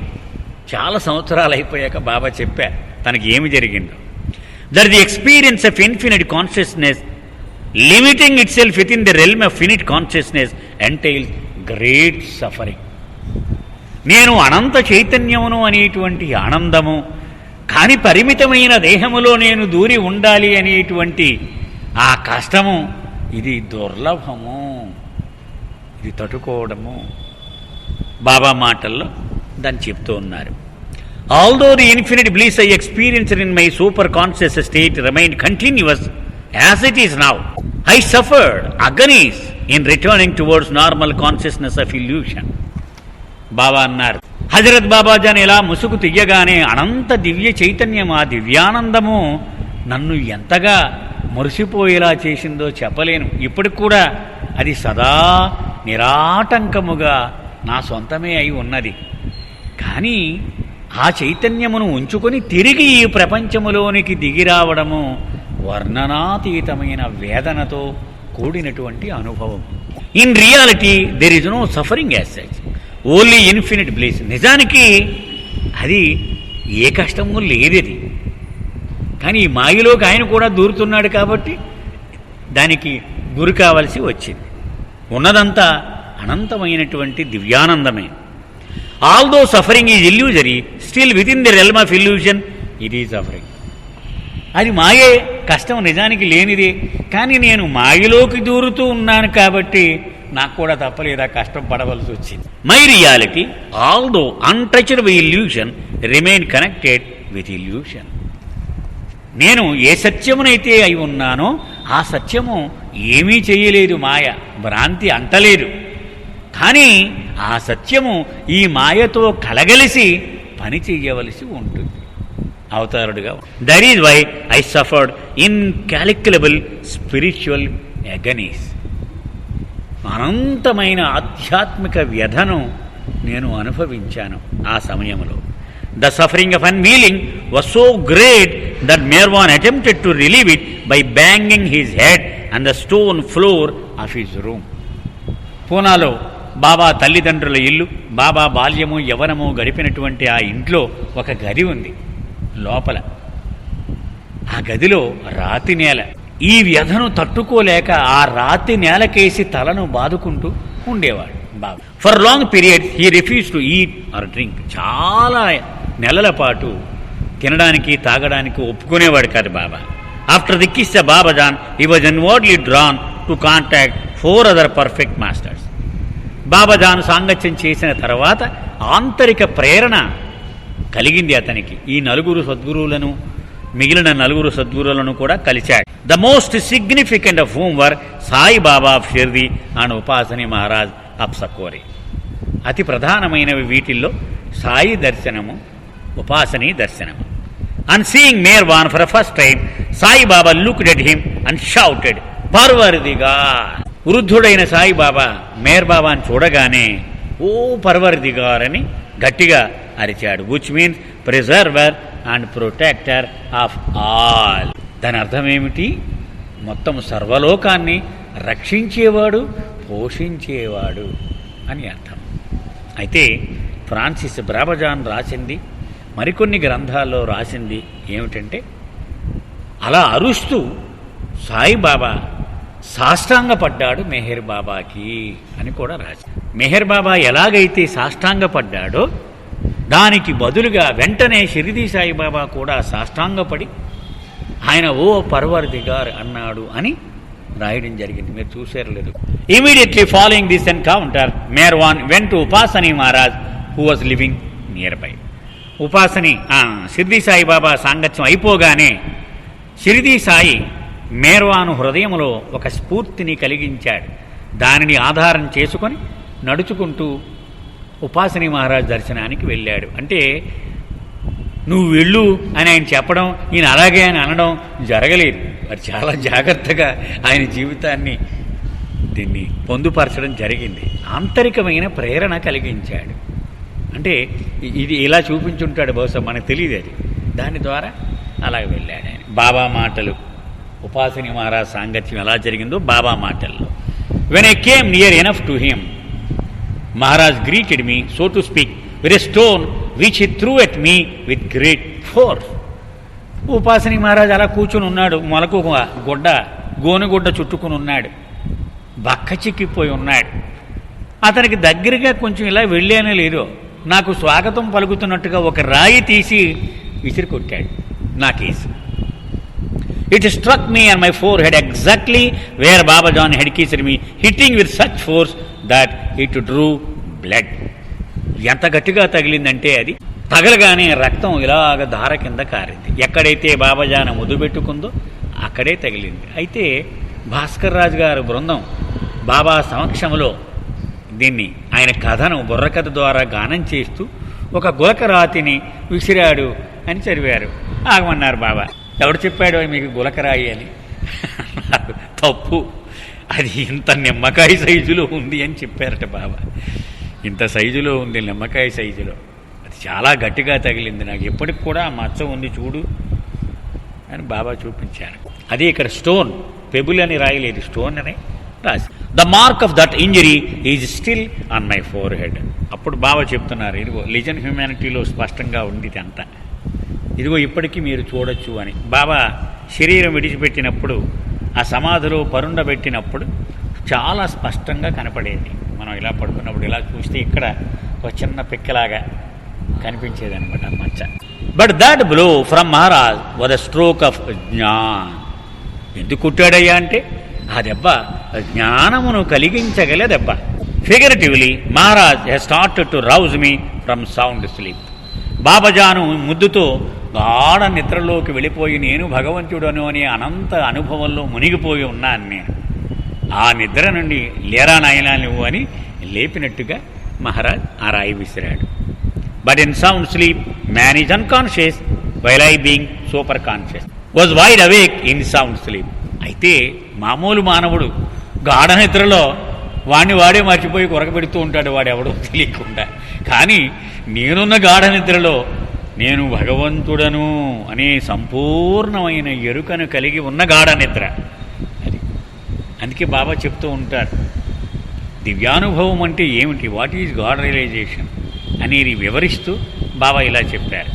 చాలా సంవత్సరాలు అయిపోయాక బాబా చెప్పారు తనకి ఏమి జరిగిందో. That the experience of infinite consciousness limiting it self with in the realm of finite consciousness entails great suffering. నేను అనంత చైతన్యమును అనేటువంటి ఆనందము, కానీ పరిమితమైన దేహములో నేను దూరి ఉండాలి అనేటువంటి ఆ కష్టము, ఇది దుర్లభము, ఇది తట్టుకోవడము. బాబా మాటల్లో దాన్ని చెప్తూ ఉన్నారు. Although the infinite bliss I experienced in my super conscious state remain continuous as it is now, I suffered agonies in returning towards normal consciousness of illusion. Baba అన్నారు, హజరత్ బాబాజాన్ ఇలా ముసుగు తీయగానే అనంత దివ్య చైతన్యం, ఆ దివ్యానందము నన్ను ఎంతగా మురిసిపోయేలా చేసిందో చెప్పలేను. ఇప్పటికి కూడా అది సదా నిరాటంకముగా నా సొంతమే అయి ఉన్నది. కానీ ఆ చైతన్యమును ఉంచుకొని తిరిగి ఈ ప్రపంచములోనికి దిగిరావడము వర్ణనాతీతమైన వేదనతో కూడినటువంటి అనుభవం. In reality there is no suffering as such, only infinite bliss. నిజానికి అది ఏ కష్టము లేదది. కానీ ఈ మాయలోకి ఆయన కూడా దూరుతున్నాడు కాబట్టి దానికి గురి కావలసి వచ్చింది. ఉన్నదంతా అనంతమైనటువంటి దివ్యానందమే. Although suffering is illusory, still within the realm of illusion it is suffering. అది మాయే, కష్టం నిజానికి లేనిదే. కానీ నేను మాయలోకి దూరుతూ ఉన్నాను కాబట్టి నాకు కూడా తప్పలేదా కష్టం పడవలసి వచ్చింది. My reality although untouched by illusion remain connected with illusion. నేను ఏ సత్యమునైతే అయి ఉన్నానో ఆ సత్యము ఏమీ చేయలేదు, మాయ భ్రాంతి అంటలేదు. కానీ ఆ సత్యము ఈ మాయతో కలగలిసి పని చేయవలసి ఉంటుంది అవతారుడుగా. That is why I suffered incalculable spiritual agonies. అనంతమైన ఆధ్యాత్మిక వ్యధను నేను అనుభవించాను ఆ సమయంలో. The suffering of unveiling was so great that Merwan attempted to relieve it by banging his head and the stone floor of his room. పూనాలో బాబా తల్లిదండ్రుల ఇల్లు, బాబా బాల్యము యవ్వనము గడిపినటువంటి ఆ ఇంట్లో ఒక గది ఉంది. లోపల ఆ గదిలో రాతి నేల. ఈ వ్యధను తట్టుకోలేక ఆ రాతి నేలకేసి తలను బాదుకుంటూ ఉండేవాడు Baba. For long period he refuse to eat or drink. చాలా నెలల పాటు తినడానికి తాగడానికి ఒప్పుకునేవాడు కాదు Baba. After the kiss Babajan he was inwardly drawn to contact 4 other perfect masters. Babajan సాంగత్యం చేసిన తర్వాత ఆంతరిక ప్రేరణ కలిగింది అతనికి. ఈ 4 సద్గురువులను, మిగిలిన 4 సద్గురువులను కూడా కలిశాడు. The most significant of whom were Saibaba of Shirdi and Upasani Maharaj of Sakori. అతి ప్రధానమైనవి వీటిల్లో సాయి దర్శనము, ఉపాసని దర్శనము. And seeing Merwan for the first time Saibaba looked at him and shouted Parvardigar. వృద్ధుడైన సాయిబాబా మేర్బాబాను చూడగానే ఓ పర్వర్దిగార్ అని గట్టిగా అరిచాడు. Which means preserver and protector of all. దాని అర్థం ఏమిటి? మొత్తం సర్వలోకాన్ని రక్షించేవాడు, పోషించేవాడు అని అర్థం. అయితే ఫ్రాన్సిస్ బాబాజాన్ రాసింది, మరికొన్ని గ్రంథాల్లో రాసింది ఏమిటంటే, అలా అరుస్తూ సాయిబాబా సాష్టాంగపడ్డాడు మెహర్ బాబాకి అని కూడా రాసి. మెహర్ బాబా ఎలాగైతే సాష్టాంగపడ్డాడో దానికి బదులుగా వెంటనే షిరిడీ సాయిబాబా కూడా సాష్టాంగపడి ఆయన ఓ పర్వర్దిగార్ అన్నాడు అని రాయడం జరిగింది. మీరు చూసారు లేదు. Immediately following this encounter Merwan went to Upasani Maharaj who was living nearby. Upasani Shirdi Saibaba సాంగత్యం అయిపోగానే షిరిడీ సాయి మేర్వాను హృదయంలో ఒక స్ఫూర్తిని కలిగించాడు. దానిని ఆధారం చేసుకొని నడుచుకుంటూ ఉపాసని మహారాజ్ దర్శనానికి వెళ్ళాడు. అంటే నువ్వు వెళ్ళు అని ఆయన చెప్పడం, ఈయన అలాగే అని అనడం జరగలేదు. మరి చాలా జాగ్రత్తగా ఆయన జీవితాన్ని దీన్ని పొందుపరచడం జరిగింది. ఆంతరికమైన ప్రేరణ కలిగించాడు. అంటే ఇది ఇలా చూపించుంటాడు, బహుశా మనకు తెలియదు అది. దాని ద్వారా అలాగే వెళ్ళాడు ఆయన. బాబా మాటలు, ఉపాసని మహారాజ్ సాంగత్యం ఎలా జరిగిందో బాబా మాటల్లో. When I came near enough to him Maharaj greeted me so to speak with a stone which he threw at me with great force. Upasani Maharaj అలా కూర్చుని ఉన్నాడు. మొలకు గుడ్డ, గోనుగుడ్డ చుట్టుకుని ఉన్నాడు. బక్క చిక్కిపోయి ఉన్నాడు. అతనికి దగ్గరగా కొంచెం ఇలా వెళ్ళానో లేదో నాకు స్వాగతం పలుకుతున్నట్టుగా ఒక రాయి తీసి విసిరి కొట్టాడు నా case. It struck me on my forehead exactly where Babajan had kissed me, hitting with such force that it drew blood. ఎంత గట్టిగా తగిలిందంటే అది తగలగానే రక్తం ఇలాగ ధార కింద కారింది. ఎక్కడైతే బాబాజాన ముద్దు పెట్టుకుందో అక్కడే తగిలింది. అయితే భాస్కర్ రాజు గారు బృందం బాబా సమక్షంలో దీన్ని ఆయన కథను బుర్రకథ ద్వారా గానం చేస్తూ ఒక గులకరాతిని విసిరాడు అని చదివారు. ఆగమన్నారు బాబా. ఎవడు చెప్పాడు మీకు గులకరాయి అని? తప్పు, అది ఇంత నిమ్మకాయ సైజులో ఉంది అని చెప్పారట బాబా. ఇంత సైజులో ఉంది, నిమ్మకాయ సైజులో. అది చాలా గట్టిగా తగిలింది. నాకు ఎప్పటికి కూడా మచ్చ ఉంది చూడు అని బాబా చూపించారు. అదే ఇక్కడ స్టోన్, పెబుల్ అని రాయలేదు, స్టోన్ అని రాసి. The mark of that injury is still on my four head. అప్పుడు బాబా చెప్తున్నారు, ఇదిగో లిజన్ హ్యూమానిటీలో స్పష్టంగా ఉంది అంతా, ఇదిగో ఇప్పటికీ మీరు చూడొచ్చు అని. బాబా శరీరం విడిచిపెట్టినప్పుడు, ఆ సమాధిలో పరుండబెట్టినప్పుడు చాలా స్పష్టంగా కనపడేది. మనం ఇలా పడుకున్నప్పుడు ఇలా చూస్తే ఇక్కడ ఒక చిన్న పిక్కలాగా కనిపించేది అనమాట మచ్చ. But that blow from Maharaj was a stroke of gyan. ఎందుకు కుట్టాడయ్యా అంటే ఆ దెబ్బ జ్ఞానమును కలిగించగల దెబ్బ. Figuratively Maharaj has started to rouse me from sound sleep. Babajan ముద్దుతో గాఢ నిద్రలోకి వెళ్ళిపోయి నేను భగవంతుడను అనే అనంత అనుభవంలో మునిగిపోయి ఉన్నాను నేను. ఆ నిద్ర నుండి లేరా నాయనా నువ్వు అని లేపినట్టుగా మహారాజ్ ఆ రాయి విసిరాడు. But in sound sleep man is unconscious while I being super conscious was wide awake in sound sleep. అయితే మామూలు మానవుడు గాఢ నిద్రలో వాడిని వాడే మర్చిపోయి కొరకబెడుతూ ఉంటాడు, వాడెవడో తెలియకుండా. కానీ నేనున్న గాఢ నిద్రలో నేను భగవంతుడను అనే సంపూర్ణమైన ఎరుకను కలిగి ఉన్న గాఢ నిద్ర అది. అందుకే బాబా చెప్తూ ఉంటారు, దివ్యానుభవం అంటే ఏమిటి, వాట్ ఈజ్ గాడ్ రియలైజేషన్ అనేది వివరిస్తూ బాబా ఇలా చెప్పారు.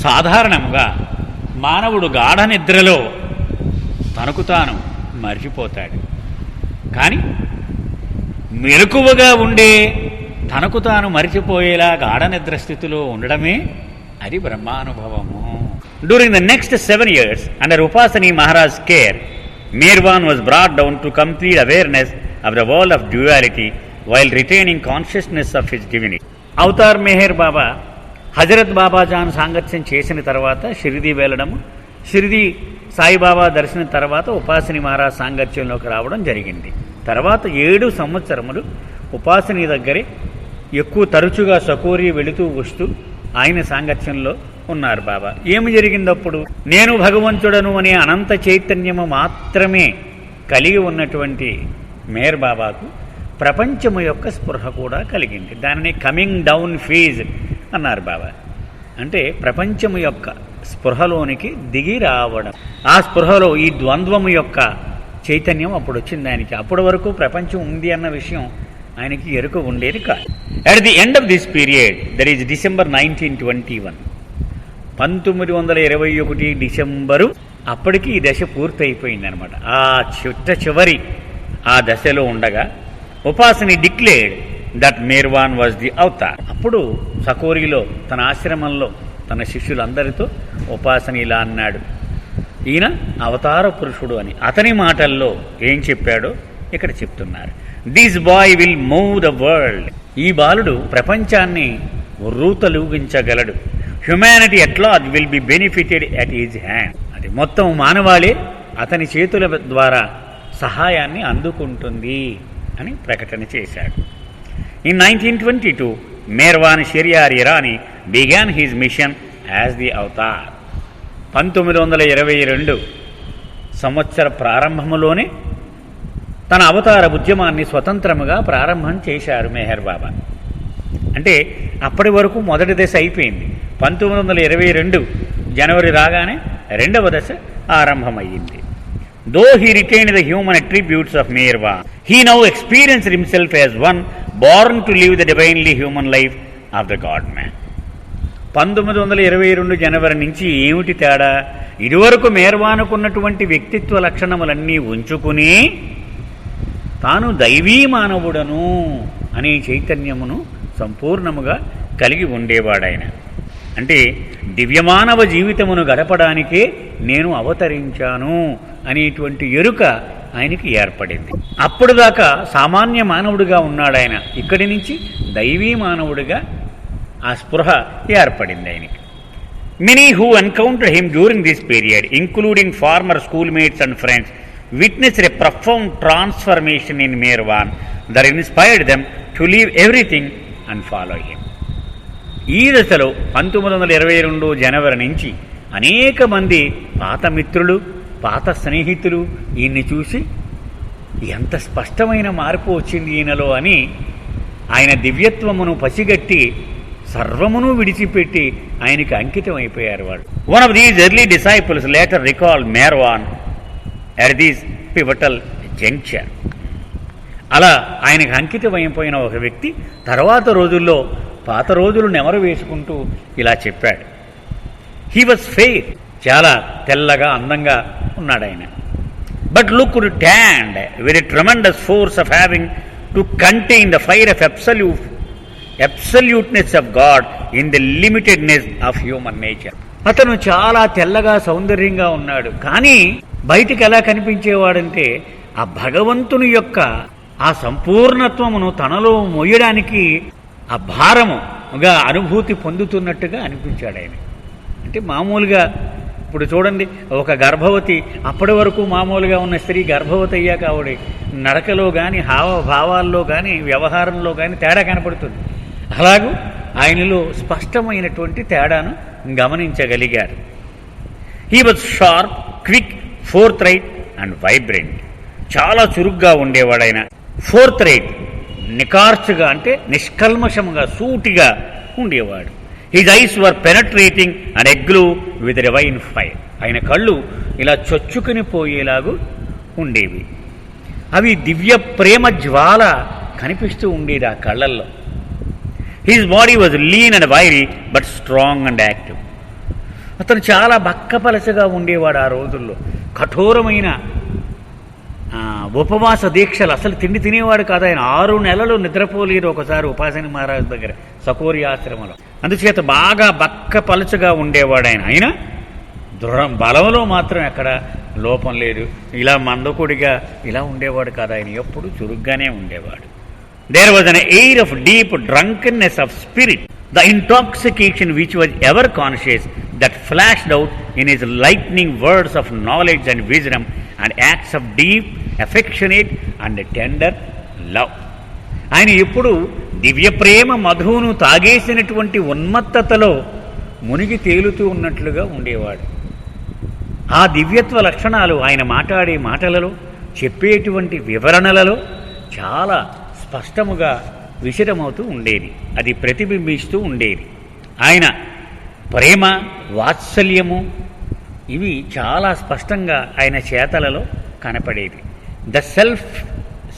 సాధారణంగా మానవుడు గాఢ నిద్రలో తనకు తాను మర్చిపోతాడు. కానీ మెలకువగా ఉండే తనకు తాను మరిచిపోయేలా గాఢ నిద్ర స్థితిలో ఉండడమే అది బ్రహ్మానుభవము. During the next 7 years under Upasani Maharaj care, Mirvan was brought down to complete awareness of the world of duality while retaining consciousness of his divinity. Avatar Meher Baba Hazrat Babajan సాంగత్యం చేసిన తర్వాత షిరిడీ వెళ్ళడము, షిరిడీ సాయిబాబా దర్శనం తర్వాత ఉపాసని మహారాజ్ సాంగత్యంలోకి రావడం జరిగింది. తర్వాత 7 సంవత్సరములు ఉపాసని దగ్గరే ఎక్కువ తరచుగా సకోరి వెళుతూ వస్తూ ఆయన సాంగత్యంలో ఉన్నారు బాబా. ఏమి జరిగిందప్పుడు? నేను భగవంతుడను అనే అనంత చైతన్యము మాత్రమే కలిగి ఉన్నటువంటి మేర్ బాబాకు ప్రపంచము యొక్క స్పృహ కూడా కలిగింది. దానిని కమింగ్ డౌన్ ఫేజ్ అన్నారు బాబా. అంటే ప్రపంచము యొక్క స్పృహలోనికి దిగి రావడం. ఆ స్పృహలో ఈ ద్వంద్వము యొక్క చైతన్యం అప్పుడు వచ్చింది ఆయనకి. అప్పటి వరకు ప్రపంచం ఉంది అన్న విషయం ఆయనకి ఎరుక ఉండేది కాదు. At the end of this period, that is December 1921, 1921 డిసెంబరు, అప్పటికి ఈ దశ పూర్తయిపోయిందనమాట. ఆ చివరి ఆ దశలో ఉండగా Upasani declared that Merwan was the avatar. అప్పుడు సకోరిలో తన ఆశ్రమంలో తన శిష్యులందరితో ఉపాసని ఇలా అన్నాడు, ఈయన అవతార పురుషుడు అని. అతని మాటల్లో ఏం చెప్పాడో ఇక్కడ చెప్తున్నారు. This boy will move the world. ఈ బాలుడు ప్రపంచాన్ని రూతలూగించగలడు. Humanity at large will be benefited at his hand. అది మొత్తం మానవాళి అతని చేతుల ద్వారా సహాయాన్ని అందుకుంటుంది అని ప్రకటన చేశాడు. In 1922 Merwan Sheriar Irani began his mission as the avatar. 1922 సంవత్సర ప్రారంభంలోనే తన అవతార ఉద్యమాన్ని స్వతంత్రముగా ప్రారంభం చేశారు మెహర్ బాబా. అంటే అప్పటి వరకు మొదటి దశ అయిపోయింది. 1922 జనవరి రాగానే రెండవ దశ ఆరంభమయ్యింది. Though he retained the human attributes of Merwan, he now experienced himself as one born to live the divinely human life of the God man. 1922 జనవరి నుంచి ఏమిటి తేడా? ఇదివరకు మేర్వానుకున్నటువంటి వ్యక్తిత్వ లక్షణములన్నీ ఉంచుకుని తాను దైవీ మానవుడను అనే చైతన్యమును సంపూర్ణముగా కలిగి ఉండేవాడాయన. అంటే దివ్యమానవ జీవితమును గడపడానికే నేను అవతరించాను అనేటువంటి ఎరుక ఆయనకి ఏర్పడింది. అప్పుడు దాకా సామాన్య మానవుడిగా ఉన్నాడాయన. ఇక్కడి నుంచి దైవీ మానవుడిగా ఆ స్పృహ ఏర్పడింది ఆయనకి. Many who encountered him during this period, including former schoolmates and friends, witnessed a profound transformation in Mirvan that inspired them to leave everything and follow him. ఈ దశలో 1922 జనవరి నుంచి అనేక మంది పాత మిత్రులు, పాత స్నేహితులు ఈయన్ని చూసి ఎంత స్పష్టమైన మార్పు వచ్చింది ఈయనలో అని ఆయన దివ్యత్వమును పసిగట్టి సర్వమును విడిచిపెట్టి ఆయనకి అంకితం అయిపోయారు వాళ్ళు. One of these early disciples later recall Merwan at this pivotal juncture. అలా ఆయనకు అంకితమైపోయిన ఒక వ్యక్తి తర్వాత రోజుల్లో పాత రోజులు నెమరు వేసుకుంటూ ఇలా చెప్పాడు. హీ వాజ్ ఫెయిర్, చాలా తెల్లగా అందంగా ఉన్నాడు ఆయన. But looked tanned very tremendous force of having to contain the fire of absoluteness of God in the limitedness of human nature. అతను చాలా తెల్లగా సౌందర్యంగా ఉన్నాడు. కానీ బయటికి ఎలా కనిపించేవాడంటే ఆ భగవంతుని యొక్క ఆ సంపూర్ణత్వమును తనలో మోయడానికి ఆ భారముగా అనుభూతి పొందుతున్నట్టుగా అనిపించాడు ఆయన. అంటే మామూలుగా ఇప్పుడు చూడండి, ఒక గర్భవతి అప్పటి వరకు మామూలుగా ఉన్న స్త్రీ గర్భవతి అయ్యాక ఆవిడ నడకలో కానీ హావభావాల్లో కానీ వ్యవహారంలో కానీ తేడా కనపడుతుంది. అలాగూ ఆయనలో స్పష్టమైనటువంటి తేడాను గమనించగలిగారు. He was sharp, quick, forthright and vibrant. చాలా చురుగ్గా ఉండేవాడు ఆయన. ఫోర్త్ రేట్, నికార్చుగా అంటే నిష్కల్మషముగా సూటిగా ఉండేవాడు. His eyes were penetrating and aglow with divine fire. ఆయన కళ్ళు ఇలా చొచ్చుకుని పోయేలాగు ఉండేవి. అవి దివ్య ప్రేమ జ్వాల కనిపిస్తూ ఉండేది ఆ కళ్ళల్లో. His body was lean and wiry but strong and active. అతను చాలా బక్కపలసగా ఉండేవాడు ఆ రోజుల్లో. కఠోరమైన ఉపవాస దీక్షలు, అసలు తిండి తినేవాడు కాదు ఆయన. 6 నెలలు నిద్రపోలేదు ఒకసారి ఉపాసని మహారాజు దగ్గర సకోరి ఆశ్రమంలో. అందుచేత బాగా బక్కపలచగా ఉండేవాడు ఆయన. అయినా దృఢం బలంలో మాత్రం ఎక్కడ లోపం లేదు. ఇలా మందకుడిగా ఇలా ఉండేవాడు కాదు ఆయన, ఎప్పుడు చురుగ్గానే ఉండేవాడు. There was an air of deep drunkenness of spirit, the intoxication which was ever conscious, that flashed out in his lightning words of knowledge and wisdom and acts of deep, affectionate and tender love. ఆయన ఎప్పుడు దివ్య ప్రేమ మధువును తాగేసినటువంటి ఉన్మత్తతలో మునిగి తేలుతూ ఉన్నట్లుగా ఉండేవాడు. ఆ దివ్యత్వ లక్షణాలు ఆయన మాట్లాడే మాటలలో, చెప్పేటువంటి వివరణలలో చాలా స్పష్టముగా విశదమవుతూ ఉండేది. అది ప్రతిబింబిస్తూ ఉండేది. ఆయన ప్రేమ, వాత్సల్యము ఇవి చాలా స్పష్టంగా ఆయన చేతలలో కనపడేది. The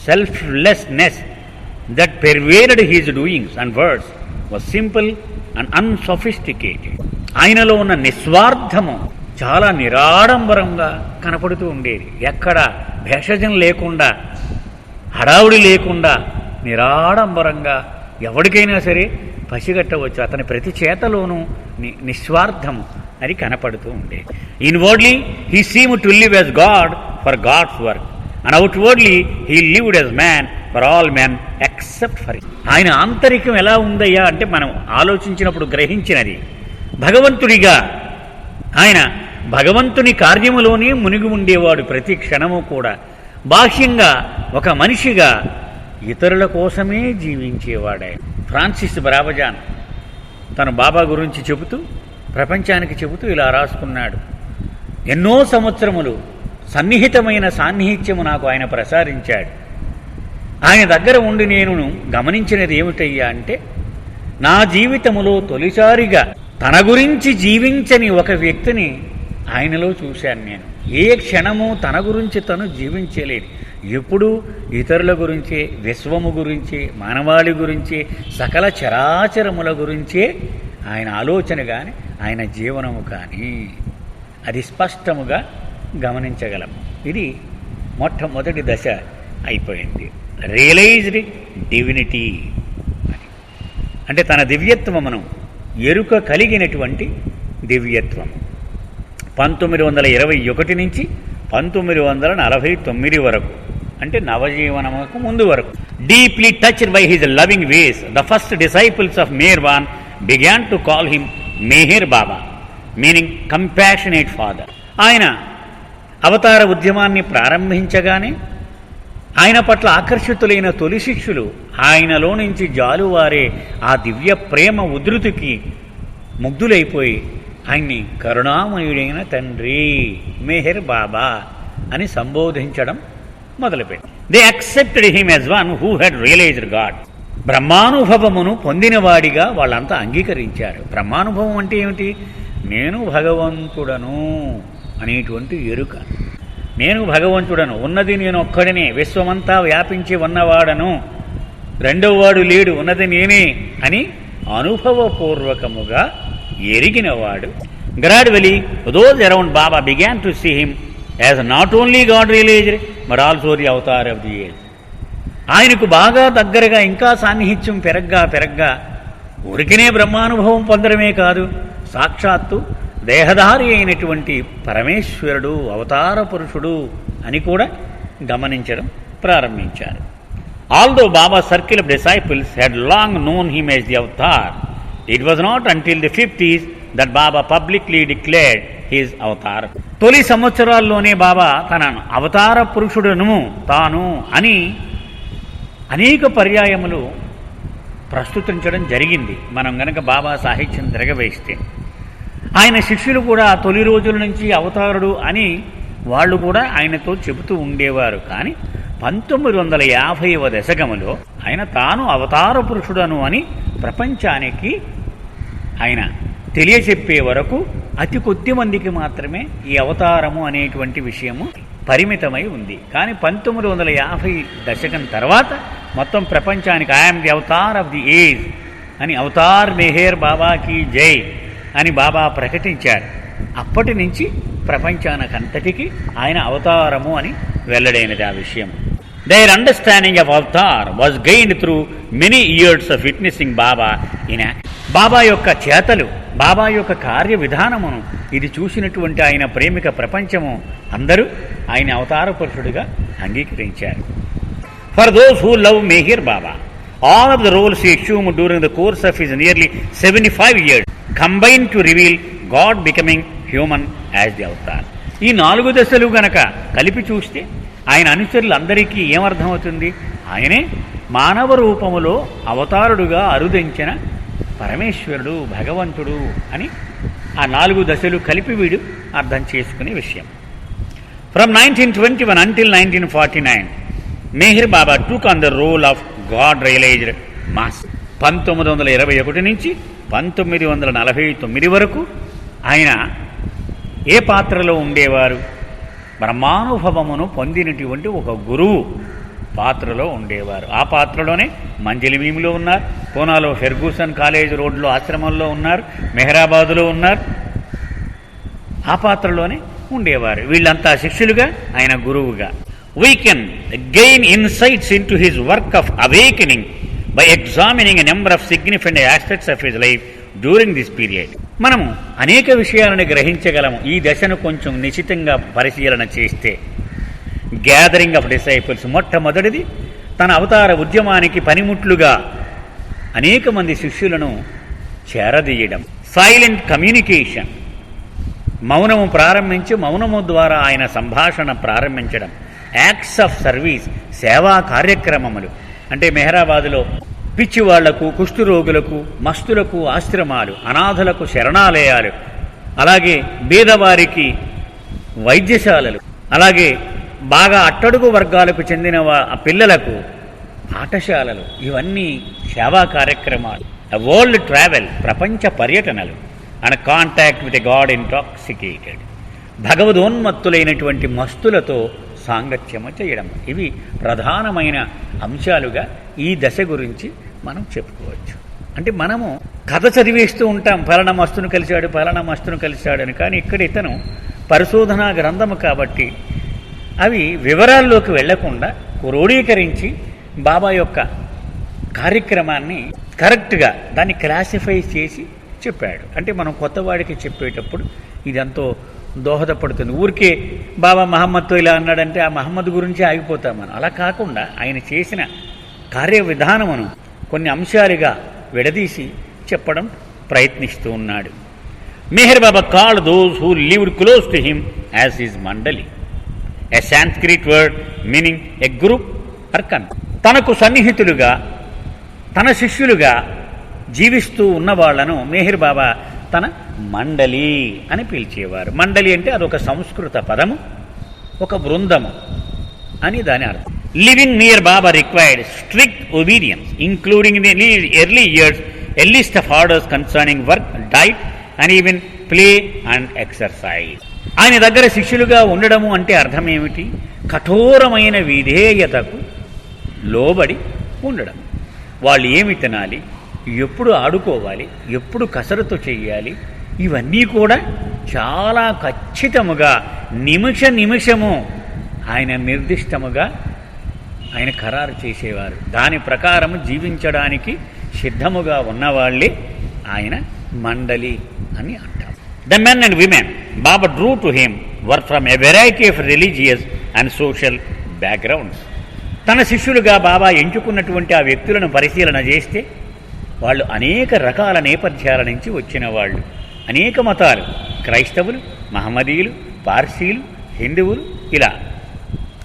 selflessness that pervaded his doings and words was simple and unsophisticated. ఆయనలో ఉన్న నిస్వార్థము చాలా నిరాడంబరంగా కనపడుతూ ఉండేది. ఎక్కడ భేషజం లేకుండా, హడావుడి లేకుండా నిరాడంబరంగా ఎవరికైనా సరే పసిగట్టవచ్చు. అతని ప్రతి చేతలోనూ నిస్వార్థము అని కనపడుతూ ఉండేది. Inwardly he seemed to live as God for God's work and outwardly he lived as man for all men except for. ఆయన ఆంతరికం ఎలా ఉందయ్యా అంటే మనం ఆలోచించినప్పుడు గ్రహించినది, భగవంతుడిగా ఆయన భగవంతుని కార్యములోనే మునిగి ఉండేవాడు ప్రతి క్షణము కూడా. బాహ్యంగా ఒక మనిషిగా ఇతరుల కోసమే జీవించేవాడే. ఫ్రాన్సిస్ బ్రాబజాన్ తన బాబా గురించి చెబుతూ, ప్రపంచానికి చెబుతూ ఇలా రాసుకున్నాడు: ఎన్నో సంవత్సరములు సన్నిహితమైన సాన్నిహిత్యము నాకు ఆయన ప్రసాదించాడు. ఆయన దగ్గర ఉండి నేను గమనించినది ఏమిటయ్యా అంటే, నా జీవితములో తొలిసారిగా తన గురించి జీవించని ఒక వ్యక్తిని ఆయనలో చూశాను నేను. ఏ క్షణము తన గురించి తను జీవించలేదు. ఎప్పుడూ ఇతరుల గురించే, విశ్వము గురించి, మానవాళి గురించి, సకల చరాచరముల గురించే ఆయన ఆలోచన కానీ ఆయన జీవనము కానీ అది స్పష్టముగా గమనించగలం. ఇది మొట్టమొదటి దశ అయిపోయింది. రియలైజ్డ్ డివినిటీ అంటే తన దివ్యత్వమును ఎరుక కలిగినటువంటి దివ్యత్వం. 1921 నుంచి 1949 వరకు, అంటే నవజీవనముకు ముందు వరకు. Deeply touched by his loving ways, the first disciples of Merwan began to call him Meher Baba, meaning compassionate father. ఆయన అవతార ఉద్యమాన్ని ప్రారంభించగానే ఆయన పట్ల ఆకర్షితులైన తొలి శిష్యులు ఆయనలో నుంచి జాలువారే ఆ దివ్య ప్రేమ ఉధృతికి ముగ్ధులైపోయి ఆయన్ని కరుణామయుడైన తండ్రి, మెహర్ బాబా అని సంబోధించడం మొదలుపెట్టి, they accepted him as one who had realised God. బ్రహ్మానుభవమును పొందినవాడిగా వాళ్ళంతా అంగీకరించారు. బ్రహ్మానుభవం అంటే ఏమిటి? నేను భగవంతుడను అనేటువంటి ఎరుక. నేను భగవంతుడను, ఉన్నది నేను ఒక్కడినే, విశ్వమంతా వ్యాపించి ఉన్నవాడను, రెండవవాడు లేడు, ఉన్నది నేనే అని అనుభవపూర్వకముగా ఎరిగినవాడు. Gradually those around Baba began to see him as not only God realised but also the avatar of the age. ఆయనకు బాగా దగ్గరగా ఇంకా సాన్నిహిత్యం పెరగ్గా ఊరికినే బ్రహ్మానుభవం పొందడమే కాదు, సాక్షాత్తు దేహధారి అయినటువంటి పరమేశ్వరుడు, అవతార పురుషుడు అని కూడా గమనించడం ప్రారంభించారు. Although Baba circle of disciples had long known him as the Avatar, it was not until the 50s that Baba publicly declared his Avatar. తొలి సంవత్సరాల్లోనే బాబా తన అవతార పురుషుడును తాను అని అనేక పర్యాయములు ప్రస్తుతించడం జరిగింది. మనం గనక బాబా సాహిత్యం తిరగవేస్తే ఆయన శిష్యులు కూడా తొలి రోజుల నుంచి అవతారుడు అని వాళ్ళు కూడా ఆయనతో చెబుతూ ఉండేవారు. కానీ 1950వ దశకములో ఆయన తాను అవతార పురుషుడను అని ప్రపంచానికి ఆయన తెలియచెప్పే వరకు అతి కొద్ది మందికి మాత్రమే ఈ అవతారము అనేటువంటి విషయము పరిమితమై ఉంది. కానీ 1950 దశకం తర్వాత మొత్తం ప్రపంచానికి I'm the avatar of the age అని అవతార్ మెహర్ బాబాకి జై అని బాబా ప్రకటించారు. అప్పటి నుంచి ప్రపంచానికంతటికి ఆయన అవతారము అని వెల్లడైనది ఆ విషయం. Their understanding of avatar was gained through many years of witnessing Baba in action. బాబా యొక్క చేతలు, బాబా యొక్క కార్య విధానమును ఇది చూసినటువంటి ఆయన ప్రేమిక ప్రపంచము అందరూ ఆయన అవతార పురుషుడిగా అంగీకరించారు. For those who love Meher Baba, all of the roles he assumed during the course of his nearly 75 years combined to reveal God becoming human as the avatar. ఈ 4 దశలు గనక కలిపి చూస్తే ఆయన అనుచరులందరికీ ఏమర్థమవుతుంది? ఆయనే మానవ రూపములో అవతారుడుగా అరుదించిన పరమేశ్వరుడు, భగవంతుడు అని ఆ 4 దశలు కలిపి వీడు అర్థం చేసుకునే విషయం. From 1921 until 1949 Meher Baba took on the role of God realized master. 1921 నుంచి 1949 వరకు ఆయన ఏ పాత్రలో ఉండేవారు? బ్రహ్మానుభవమును పొందినటువంటి ఒక గురువు పాత్రలో ఉండేవారు. ఆ పాత్రలోనే మంజలిమీములో ఉన్నారు, పూనాలో ఫెర్గూసన్ కాలేజ్ రోడ్లో ఆశ్రమంలో ఉన్నారు, మెహరాబాదులో ఉన్నారు. ఆ పాత్రలోనే ఉండేవారు. వీళ్ళంతా శిష్యులుగా, ఆయన గురువుగా. We can gain insights into his work of awakening by examining a number of significant aspects of his life during this period. మనము అనేక విషయాలను గ్రహించగలము ఈ దశను కొంచెం నిశితంగా పరిశీలన చేస్తే. గ్యాదరింగ్ ఆఫ్ డిసైపుల్స్, మొట్టమొదటిది తన అవతార ఉద్యమానికి పనిముట్లుగా అనేక మంది శిష్యులను చేరదీయడం. సైలెంట్ కమ్యూనికేషన్, మౌనము ప్రారంభించి మౌనము ద్వారా ఆయన సంభాషణ ప్రారంభించడం. యాక్ట్స్ ఆఫ్ సర్వీస్, సేవా కార్యక్రమములు. అంటే మెహరాబాదులో పిచ్చివాళ్లకు, కుష్ఠరోగులకు, మస్తులకు ఆశ్రమాలు, అనాథలకు శరణాలయాలు, అలాగే బీదవారికి వైద్యశాలలు, అలాగే బాగా అట్టడుగు వర్గాలకు చెందిన పిల్లలకు పాఠశాలలు, ఇవన్నీ సేవా కార్యక్రమాలు. వరల్డ్ ట్రావెల్, ప్రపంచ పర్యటనలు. And contact with a God intoxicated, భగవదోన్మత్తులైనటువంటి మస్తులతో సాంగత్యము చేయడం. ఇవి ప్రధానమైన అంశాలుగా ఈ దశ గురించి మనం చెప్పుకోవచ్చు. అంటే మనము కథ చదివేస్తూ ఉంటాం, ఫలానా మస్తును కలిశాడు, ఫలానా మస్తును కలిశాడని. కానీ ఇక్కడ ఇతను పరిశోధనా గ్రంథము కాబట్టి అవి వివరాల్లోకి వెళ్లకుండా క్రోడీకరించి బాబా యొక్క కార్యక్రమాన్ని కరెక్ట్గా దాన్ని క్లాసిఫై చేసి చెప్పాడు. అంటే మనం కొత్తవాడికి చెప్పేటప్పుడు ఇదంతో దోహదపడుతుంది. ఊరికే బాబా మహమ్మద్తో ఇలా అన్నాడంటే ఆ మహమ్మద్ గురించి ఆగిపోతాం మనం. అలా కాకుండా ఆయన చేసిన కార్య విధానమును కొన్ని అంశాలుగా విడదీసి చెప్పడం ప్రయత్నిస్తూ ఉన్నాడు. Meher Baba called those who lived close to him as his mandali, a Sanskrit word meaning a group or kin. తనకు సన్నిహితులుగా, తన శిష్యులుగా జీవిస్తూ ఉన్న వాళ్లను మెహర్ బాబా తన మండలి అని పిలిచేవారు. మండలి అంటే అదొక సంస్కృత పదము, ఒక బృందము అని దాని అర్థం. Living near Baba required strict obedience including in the early years a list of orders concerning work, diet and even play and exercise. ఆయన దగ్గర శిష్యులుగా ఉండడము అంటే అర్థం ఏమిటి? కఠోరమైన విధేయతకు లోబడి ఉండడం. వాళ్ళు ఏమి తినాలి, ఎప్పుడు ఆడుకోవాలి, ఎప్పుడు కసరత్తు చేయాలి, ఇవన్నీ కూడా చాలా ఖచ్చితముగా నిమిషము ఆయన నిర్దిష్టముగా ఆయన ఖరారు చేసేవారు. దాని ప్రకారం జీవించడానికి సిద్ధముగా ఉన్నవాళ్లే ఆయన మండలి అని అంటారు. The men and women Baba Drew to him were from a variety of religious and social backgrounds. తన శిష్యులుగా బాబా ఎంచుకున్నటువంటి ఆ వ్యక్తులను పరిశీలన చేస్తే వాళ్ళు అనేక రకాల నేపథ్యాల నుంచి వచ్చిన వాళ్ళు. అనేక మతాలు, క్రైస్తవులు, మహమ్మదీయులు, పార్సీలు, హిందువులు, ఇలా.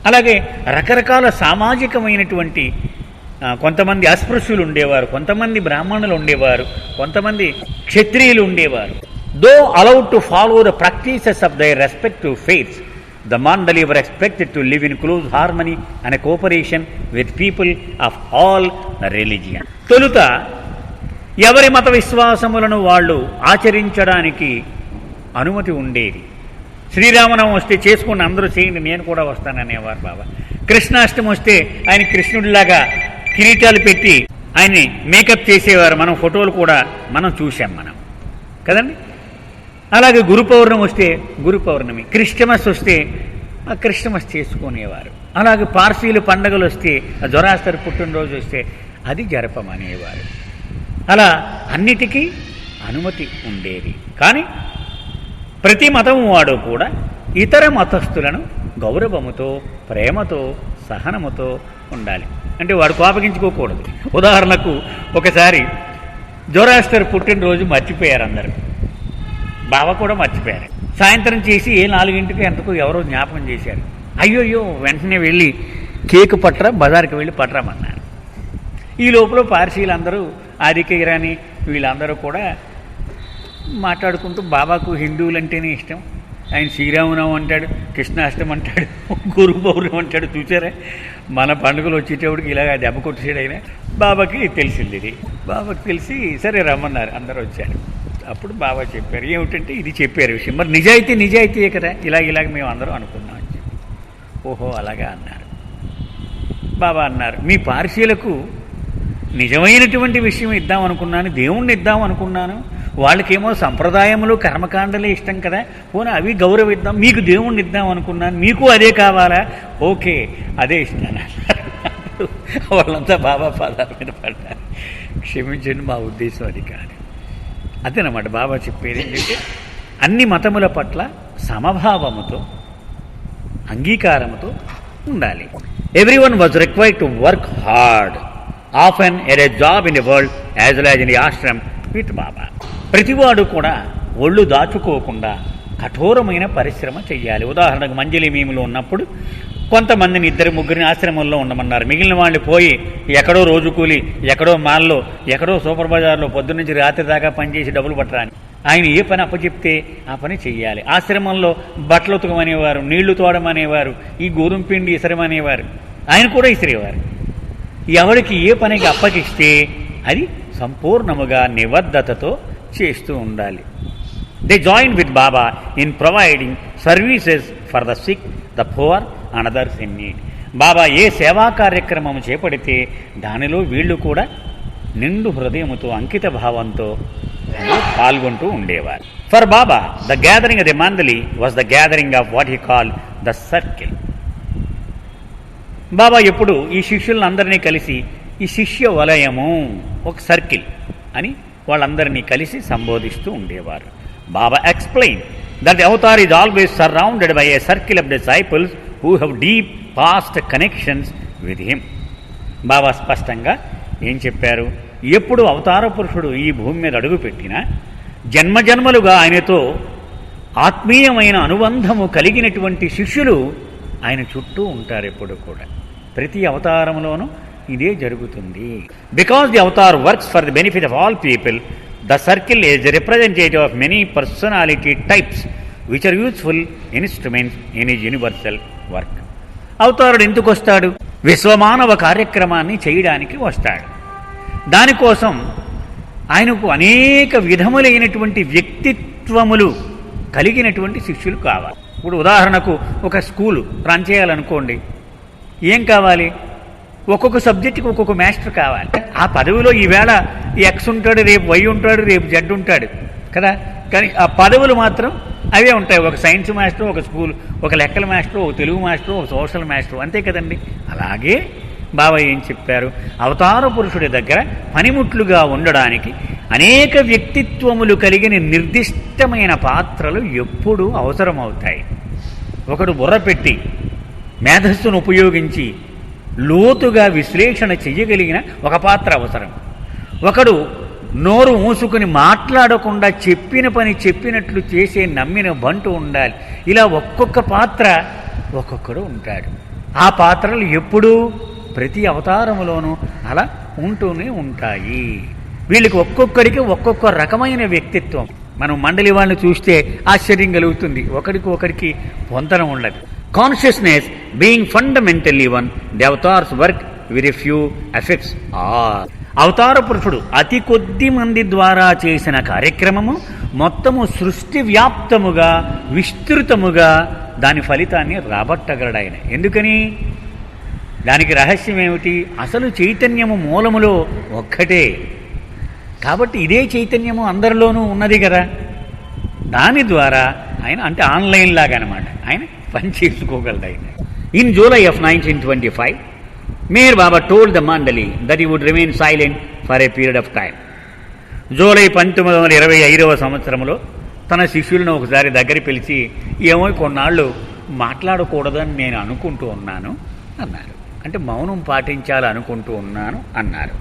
అలాగే రకరకాల సామాజికమైనటువంటి కొంతమంది అస్పృశ్యులు ఉండేవారు, కొంతమంది బ్రాహ్మణులు ఉండేవారు, కొంతమంది క్షత్రియులు ఉండేవారు. Though allowed to follow the practices of their respective faiths, The Mandali were expected to live in close harmony and cooperation with people of all religion. తొలుత ఎవరి మత విశ్వాసములను వాళ్ళు ఆచరించడానికి అనుమతి ఉండేది. శ్రీరామనవం వస్తే చేసుకుని అందరూ చేయండి, నేను కూడా వస్తాననేవారు బాబా. కృష్ణాష్టమి వస్తే ఆయన కృష్ణుడిలాగా కిరీటాలు పెట్టి ఆయన్ని మేకప్ చేసేవారు. మనం ఫోటోలు కూడా మనం చూసాం మనం కదండి. అలాగే గురు పౌర్ణమి వస్తే గురు పౌర్ణమి, క్రిస్టమస్ వస్తే ఆ క్రిస్టమస్ చేసుకునేవారు. అలాగే పార్సీలు పండగలు వస్తే, జొరాస్తర్ పుట్టినరోజు వస్తే అది జరపమనేవారు. అలా అన్నిటికీ అనుమతి ఉండేది. కానీ ప్రతి మతం వాడు కూడా ఇతర మతస్థులను గౌరవముతో, ప్రేమతో, సహనముతో ఉండాలి. అంటే వాడు కోపగించుకోకూడదు. ఉదాహరణకు ఒకసారి జొరాస్తర్ పుట్టినరోజు మర్చిపోయారు అందరూ, బావ కూడా మర్చిపోయారు. సాయంత్రం చేసి 4 ఎంతకు ఎవరో జ్ఞాపకం చేశారు. అయ్యోయ్యో వెంటనే వెళ్ళి కేక్ పట్టరా, బజార్కి వెళ్ళి పట్టరామన్నారు. ఈ లోపల పార్సీలందరూ, ఆదిక ఇరానీ వీళ్ళందరూ కూడా మాట్లాడుకుంటూ, బాబాకు హిందువులంటేనే ఇష్టం, ఆయన శ్రీరామనవం అంటాడు, కృష్ణాష్టమి అంటాడు, గురు పౌర్ణమి అంటాడు. చూసారా మన పండుగలు వచ్చేటప్పటికి ఇలాగ దెబ్బ కొట్టేసాడు ఆయన. బాబాకి తెలిసింది ఇది. బాబాకి తెలిసి సరే రమ్మన్నారు, అందరూ వచ్చారు. అప్పుడు బాబా చెప్పారు ఏమిటంటే ఇది చెప్పారు విషయం. మరి నిజాయితీయే కదా, ఇలాగ మేము అందరం అనుకున్నాం అని చెప్పి. ఓహో అలాగా అన్నారు. బాబా అన్నారు, మీ పార్సీలకు నిజమైనటువంటి విషయం ఇద్దాం అనుకున్నాను, దేవుణ్ణి ఇద్దాం అనుకున్నాను. వాళ్ళకేమో సంప్రదాయములు కర్మకాండలే ఇష్టం కదా, పోనీ అవి గౌరవిద్దాం. మీకు దేవుణ్ణి ఇద్దాం అనుకున్నాను, మీకు అదే కావాలా? ఓకే అదే ఇస్తాను అన్నారు. వాళ్ళంతా బాబా పాదాల మీద పడ్డారు. క్షమించండి, మా ఉద్దేశం అది కాదు. అదేనమాట బాబా చెప్పేది ఏంటంటే అన్ని మతముల పట్ల సమభావముతో, అంగీకారముతో ఉండాలి. Everyone was required to work hard often at a job in the world as well as in the ashram with Baba. ప్రతివాడు కూడా ఒళ్ళు దాచుకోకుండా కఠోరమైన పరిశ్రమ చెయ్యాలి. ఉదాహరణకు మంజలి మీములు ఉన్నప్పుడు కొంతమందిని 2-3 ఆశ్రమంలో ఉండమన్నారు. మిగిలిన వాళ్ళు పోయి ఎక్కడో రోజు కూలి, ఎక్కడో మాల్లో, ఎక్కడో సూపర్ బజార్లో పొద్దున్నుంచి రాత్రి దాకా పనిచేసి డబ్బులు పట్టరాని. ఆయన ఏ పని అప్పచెప్తే ఆ పని చెయ్యాలి. ఆశ్రమంలో బట్టలు ఉతకమనేవారు, నీళ్లు తోడమనేవారు, ఈ గోధుమ పిండి ఇసరమనేవారు. ఆయన కూడా ఇసిరేవారు. ఎవరికి ఏ పనికి అప్పగిస్తే అది సంపూర్ణముగా నిబద్ధతతో చేస్తూ ఉండాలి. They join with Baba in providing services for the sick, the poor and others in need. Baba ఏ సేవా కార్యక్రమం చేపడితే దానిలో వీళ్ళు కూడా నిండు హృదయముతో, అంకిత భావంతో పాల్గొంటూ ఉండేవారు. For Baba the gathering of the mandali was the gathering of what he call the circle. Baba ఎప్పుడు ఈ శిష్యులందరినీ కలిసి ఈ శిష్య వలయము, ఒక సర్కిల్ అని వాళ్ళందరినీ కలిసి సంబోధిస్తూ ఉండేవారు. బాబా explain that the avatar is always surrounded by a circle of disciples who have deep past connections with him. బాబా స్పష్టంగా ఏం చెప్పారు, ఎప్పుడు అవతార పురుషుడు ఈ భూమి మీద అడుగుపెట్టినా జన్మజన్మలుగా ఆయనతో ఆత్మీయమైన అనుబంధము కలిగినటువంటి శిష్యులు ఆయన చుట్టూ ఉంటారు ఎప్పుడు కూడా. ప్రతి అవతారంలోనూ ఇదే జరుగుతుంది. Because the Avatar works for the benefit of all people, the circle is a representative of many personality types which are useful instruments in his universal work. అవతారుడు ఎందుకు వస్తాడు? విశ్వమానవ కార్యక్రమాన్ని చేయడానికి వస్తాడు. దానికోసం ఆయనకు అనేక విధములైనటువంటి వ్యక్తిత్వములు కలిగినటువంటి శిష్యులు కావాలి. ఇప్పుడు ఉదాహరణకు ఒక స్కూలు రన్ చేయాలనుకోండి, ఏం కావాలి? ఒక్కొక్క సబ్జెక్టుకి ఒక్కొక్క మాస్టర్ కావాలి. ఆ పదవిలో ఈవేళ ఎక్స్ ఉంటాడు, రేపు వై ఉంటాడు, రేపు జెడ్ ఉంటాడు కదా. కానీ ఆ పదవులు మాత్రం అవే ఉంటాయి. ఒక సైన్స్ మాస్టర్, ఒక స్కూల్, ఒక లెక్కల మాస్టర్, ఒక తెలుగు మాస్టర్, ఒక సోషల్ మాస్టర్, అంతే కదండి. అలాగే బాబా ఏం చెప్పారు, అవతార పురుషుడి దగ్గర పనిముట్లుగా ఉండడానికి అనేక వ్యక్తిత్వములు కలిగిన నిర్దిష్టమైన పాత్రలు ఎప్పుడూ అవసరమవుతాయి. ఒకడు బుర్ర పెట్టి మేధస్సును ఉపయోగించి లోతుగా విశ్లేషణ చెయ్యగలిగిన ఒక పాత్ర అవసరం. ఒకడు నోరు మూసుకుని మాట్లాడకుండా చెప్పిన పని చెప్పినట్లు చేసే నమ్మిన బంటు ఉండాలి. ఇలా ఒక్కొక్క పాత్ర ఒక్కొక్కడు ఉంటాడు. ఆ పాత్రలు ఎప్పుడూ ప్రతి అవతారములోనూ అలా ఉంటూనే ఉంటాయి. వీళ్ళకి ఒక్కొక్కడికి ఒక్కొక్క రకమైన వ్యక్తిత్వం. మనం మండలి వాళ్ళని చూస్తే ఆశ్చర్యం కలుగుతుంది, ఒకరికి పొంతన ఉండదు. Consciousness being fundamentally one, the avatar's work very few effects are. అవతార పురుషుడు అతి కొద్ది మంది ద్వారా చేసిన కార్యక్రమము మొత్తము సృష్టి వ్యాప్తముగా విస్తృతముగా దాని ఫలితాన్ని రాబట్టగలడు ఆయన. ఎందుకని? దానికి రహస్యం ఏమిటి? అసలు చైతన్యము మూలములో ఒక్కటే కాబట్టి ఇదే చైతన్యము అందరిలోనూ ఉన్నది కదా, దాని ద్వారా ఆయన అంటే ఆన్లైన్ లాగా అనమాట, ఆయన పని చేసుకోగలడు ఆయన. In July of 1925 Meher Baba told the mandali that he would remain silent for a period of time. July 1925వ సంవత్సరంలో తన శిష్యులను ఒకసారి దగ్గర పిలిచి, ఏమో కొన్నాళ్ళు మాట్లాడకూడదని నేను అనుకుంటూ ఉన్నాను అన్నారు. అంటే మౌనం పాటించాలనుకుంటూ ఉన్నాను అన్నారు.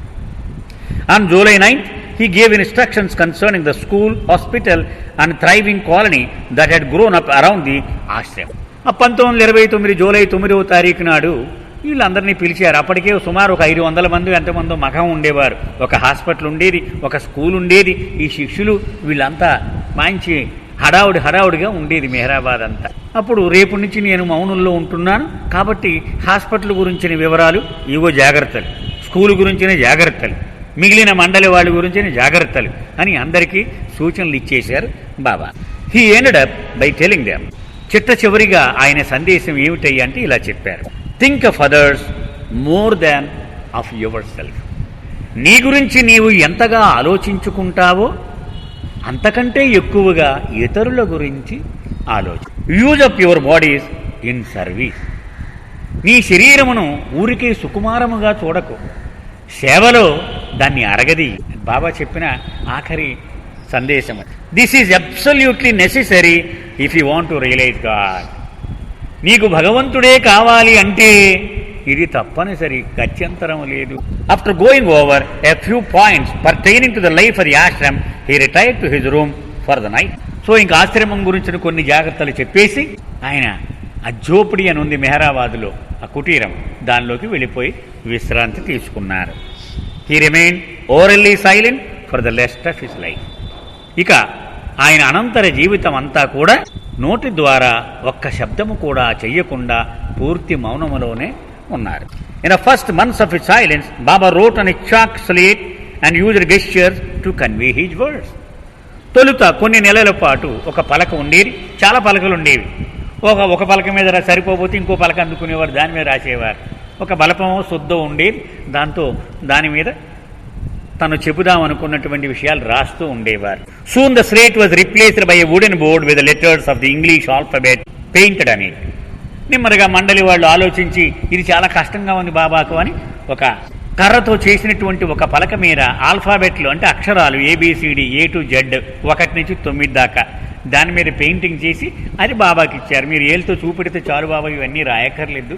On July 9th, he gave instructions concerning the school, hospital and thriving colony that had grown up around the ashram. 1929 July 9వ తారీఖు నాడు వీళ్ళందరినీ పిలిచారు. అప్పటికే సుమారు ఒక 500 మంది ఎంతమందో మగం ఉండేవారు. ఒక హాస్పిటల్ ఉండేది, ఒక స్కూల్ ఉండేది. ఈ శిష్యులు వీళ్ళంతా మంచి హడావుడిగా ఉండేది మెహరాబాద్ అంతా. అప్పుడు రేపు నుంచి నేను మౌనంలో ఉంటున్నాను కాబట్టి హాస్పిటల్ గురించిన వివరాలు, ఇవో జాగ్రత్తలు, స్కూల్ గురించిన జాగ్రత్తలు, మిగిలిన మండలి వాళ్ళ గురించిన జాగ్రత్తలు అని అందరికీ సూచనలు ఇచ్చేశారు Baba. He ended up by telling them. చిట్ట చివరిగా ఆయన సందేశం ఏమిటంటే ఇలా చెప్పారు: think of others more than of yourself. నీ గురించి నీవు ఎంతగా ఆలోచించుకుంటావో అంతకంటే ఎక్కువగా ఇతరుల గురించి ఆలోచి. Use up your bodies in service. నీ శరీరమును ఊరికే సుకుమారముగా చూడకు, సేవలో దాన్ని అరగది. బాబా చెప్పిన ఆఖరి సందేశం. This is absolutely necessary if you want to realise God. నీకు భగవంతుడే కావాలి అంటే ఇది తప్పనిసరి, గత్యంతరం లేదు. After going over a few points pertaining to the life of the ashram, he retired to his room for the night. So ఇంకా ఆశ్రమం గురించిన కొన్ని జాగ్రత్తలు చెప్పేసి ఆయన ఆ జోపిడి అని ఉంది మెహరాబాద్లో, ఆ కుటీరం, దానిలోకి వెళ్ళిపోయి విశ్రాంతి తీసుకున్నారు. He remain orally silent for the rest of his life. ఇక ఆయన అనంతర జీవితం అంతా కూడా నోటి ద్వారా ఒక్క శబ్దము కూడా చెయ్యకుండా పూర్తి మౌనములోనే ఉన్నారు. In the first months of his silence Baba wrote on a chalk slate and used gestures to convey his words. తొలుత కొన్ని నెలల పాటు ఒక పలక ఉండేది, చాలా పలకలు ఉండేవి. ఒక పలక మీద సరిపోతే ఇంకో పలక అందుకునేవారు, దాని మీద రాసేవారు. ఒక బలపమో శుద్ధో ఉండేది, దాని మీద తను చెబుదాం అనుకున్నటువంటి విషయాలు రాస్తూ ఉండేవారు. Soon the slate was replaced by a wooden board with letters of the English alphabet painted అని. నెమ్మదిగా మండలి వాళ్ళు ఆలోచించి ఇది చాలా కష్టంగా ఉంది బాబాకు అని ఒక కర్రతో చేసినటువంటి ఒక పలక మీద ఆల్ఫాబెట్లు అంటే అక్షరాలు ABCD A to Z 1 నుంచి 9 దాకా దాని మీద పెయింటింగ్ చేసి అది బాబాకి ఇచ్చారు. మీరు ఏళ్ళతో చూపెడితే చాలు బాబా, ఇవన్నీ రాయక్కర్లేదు,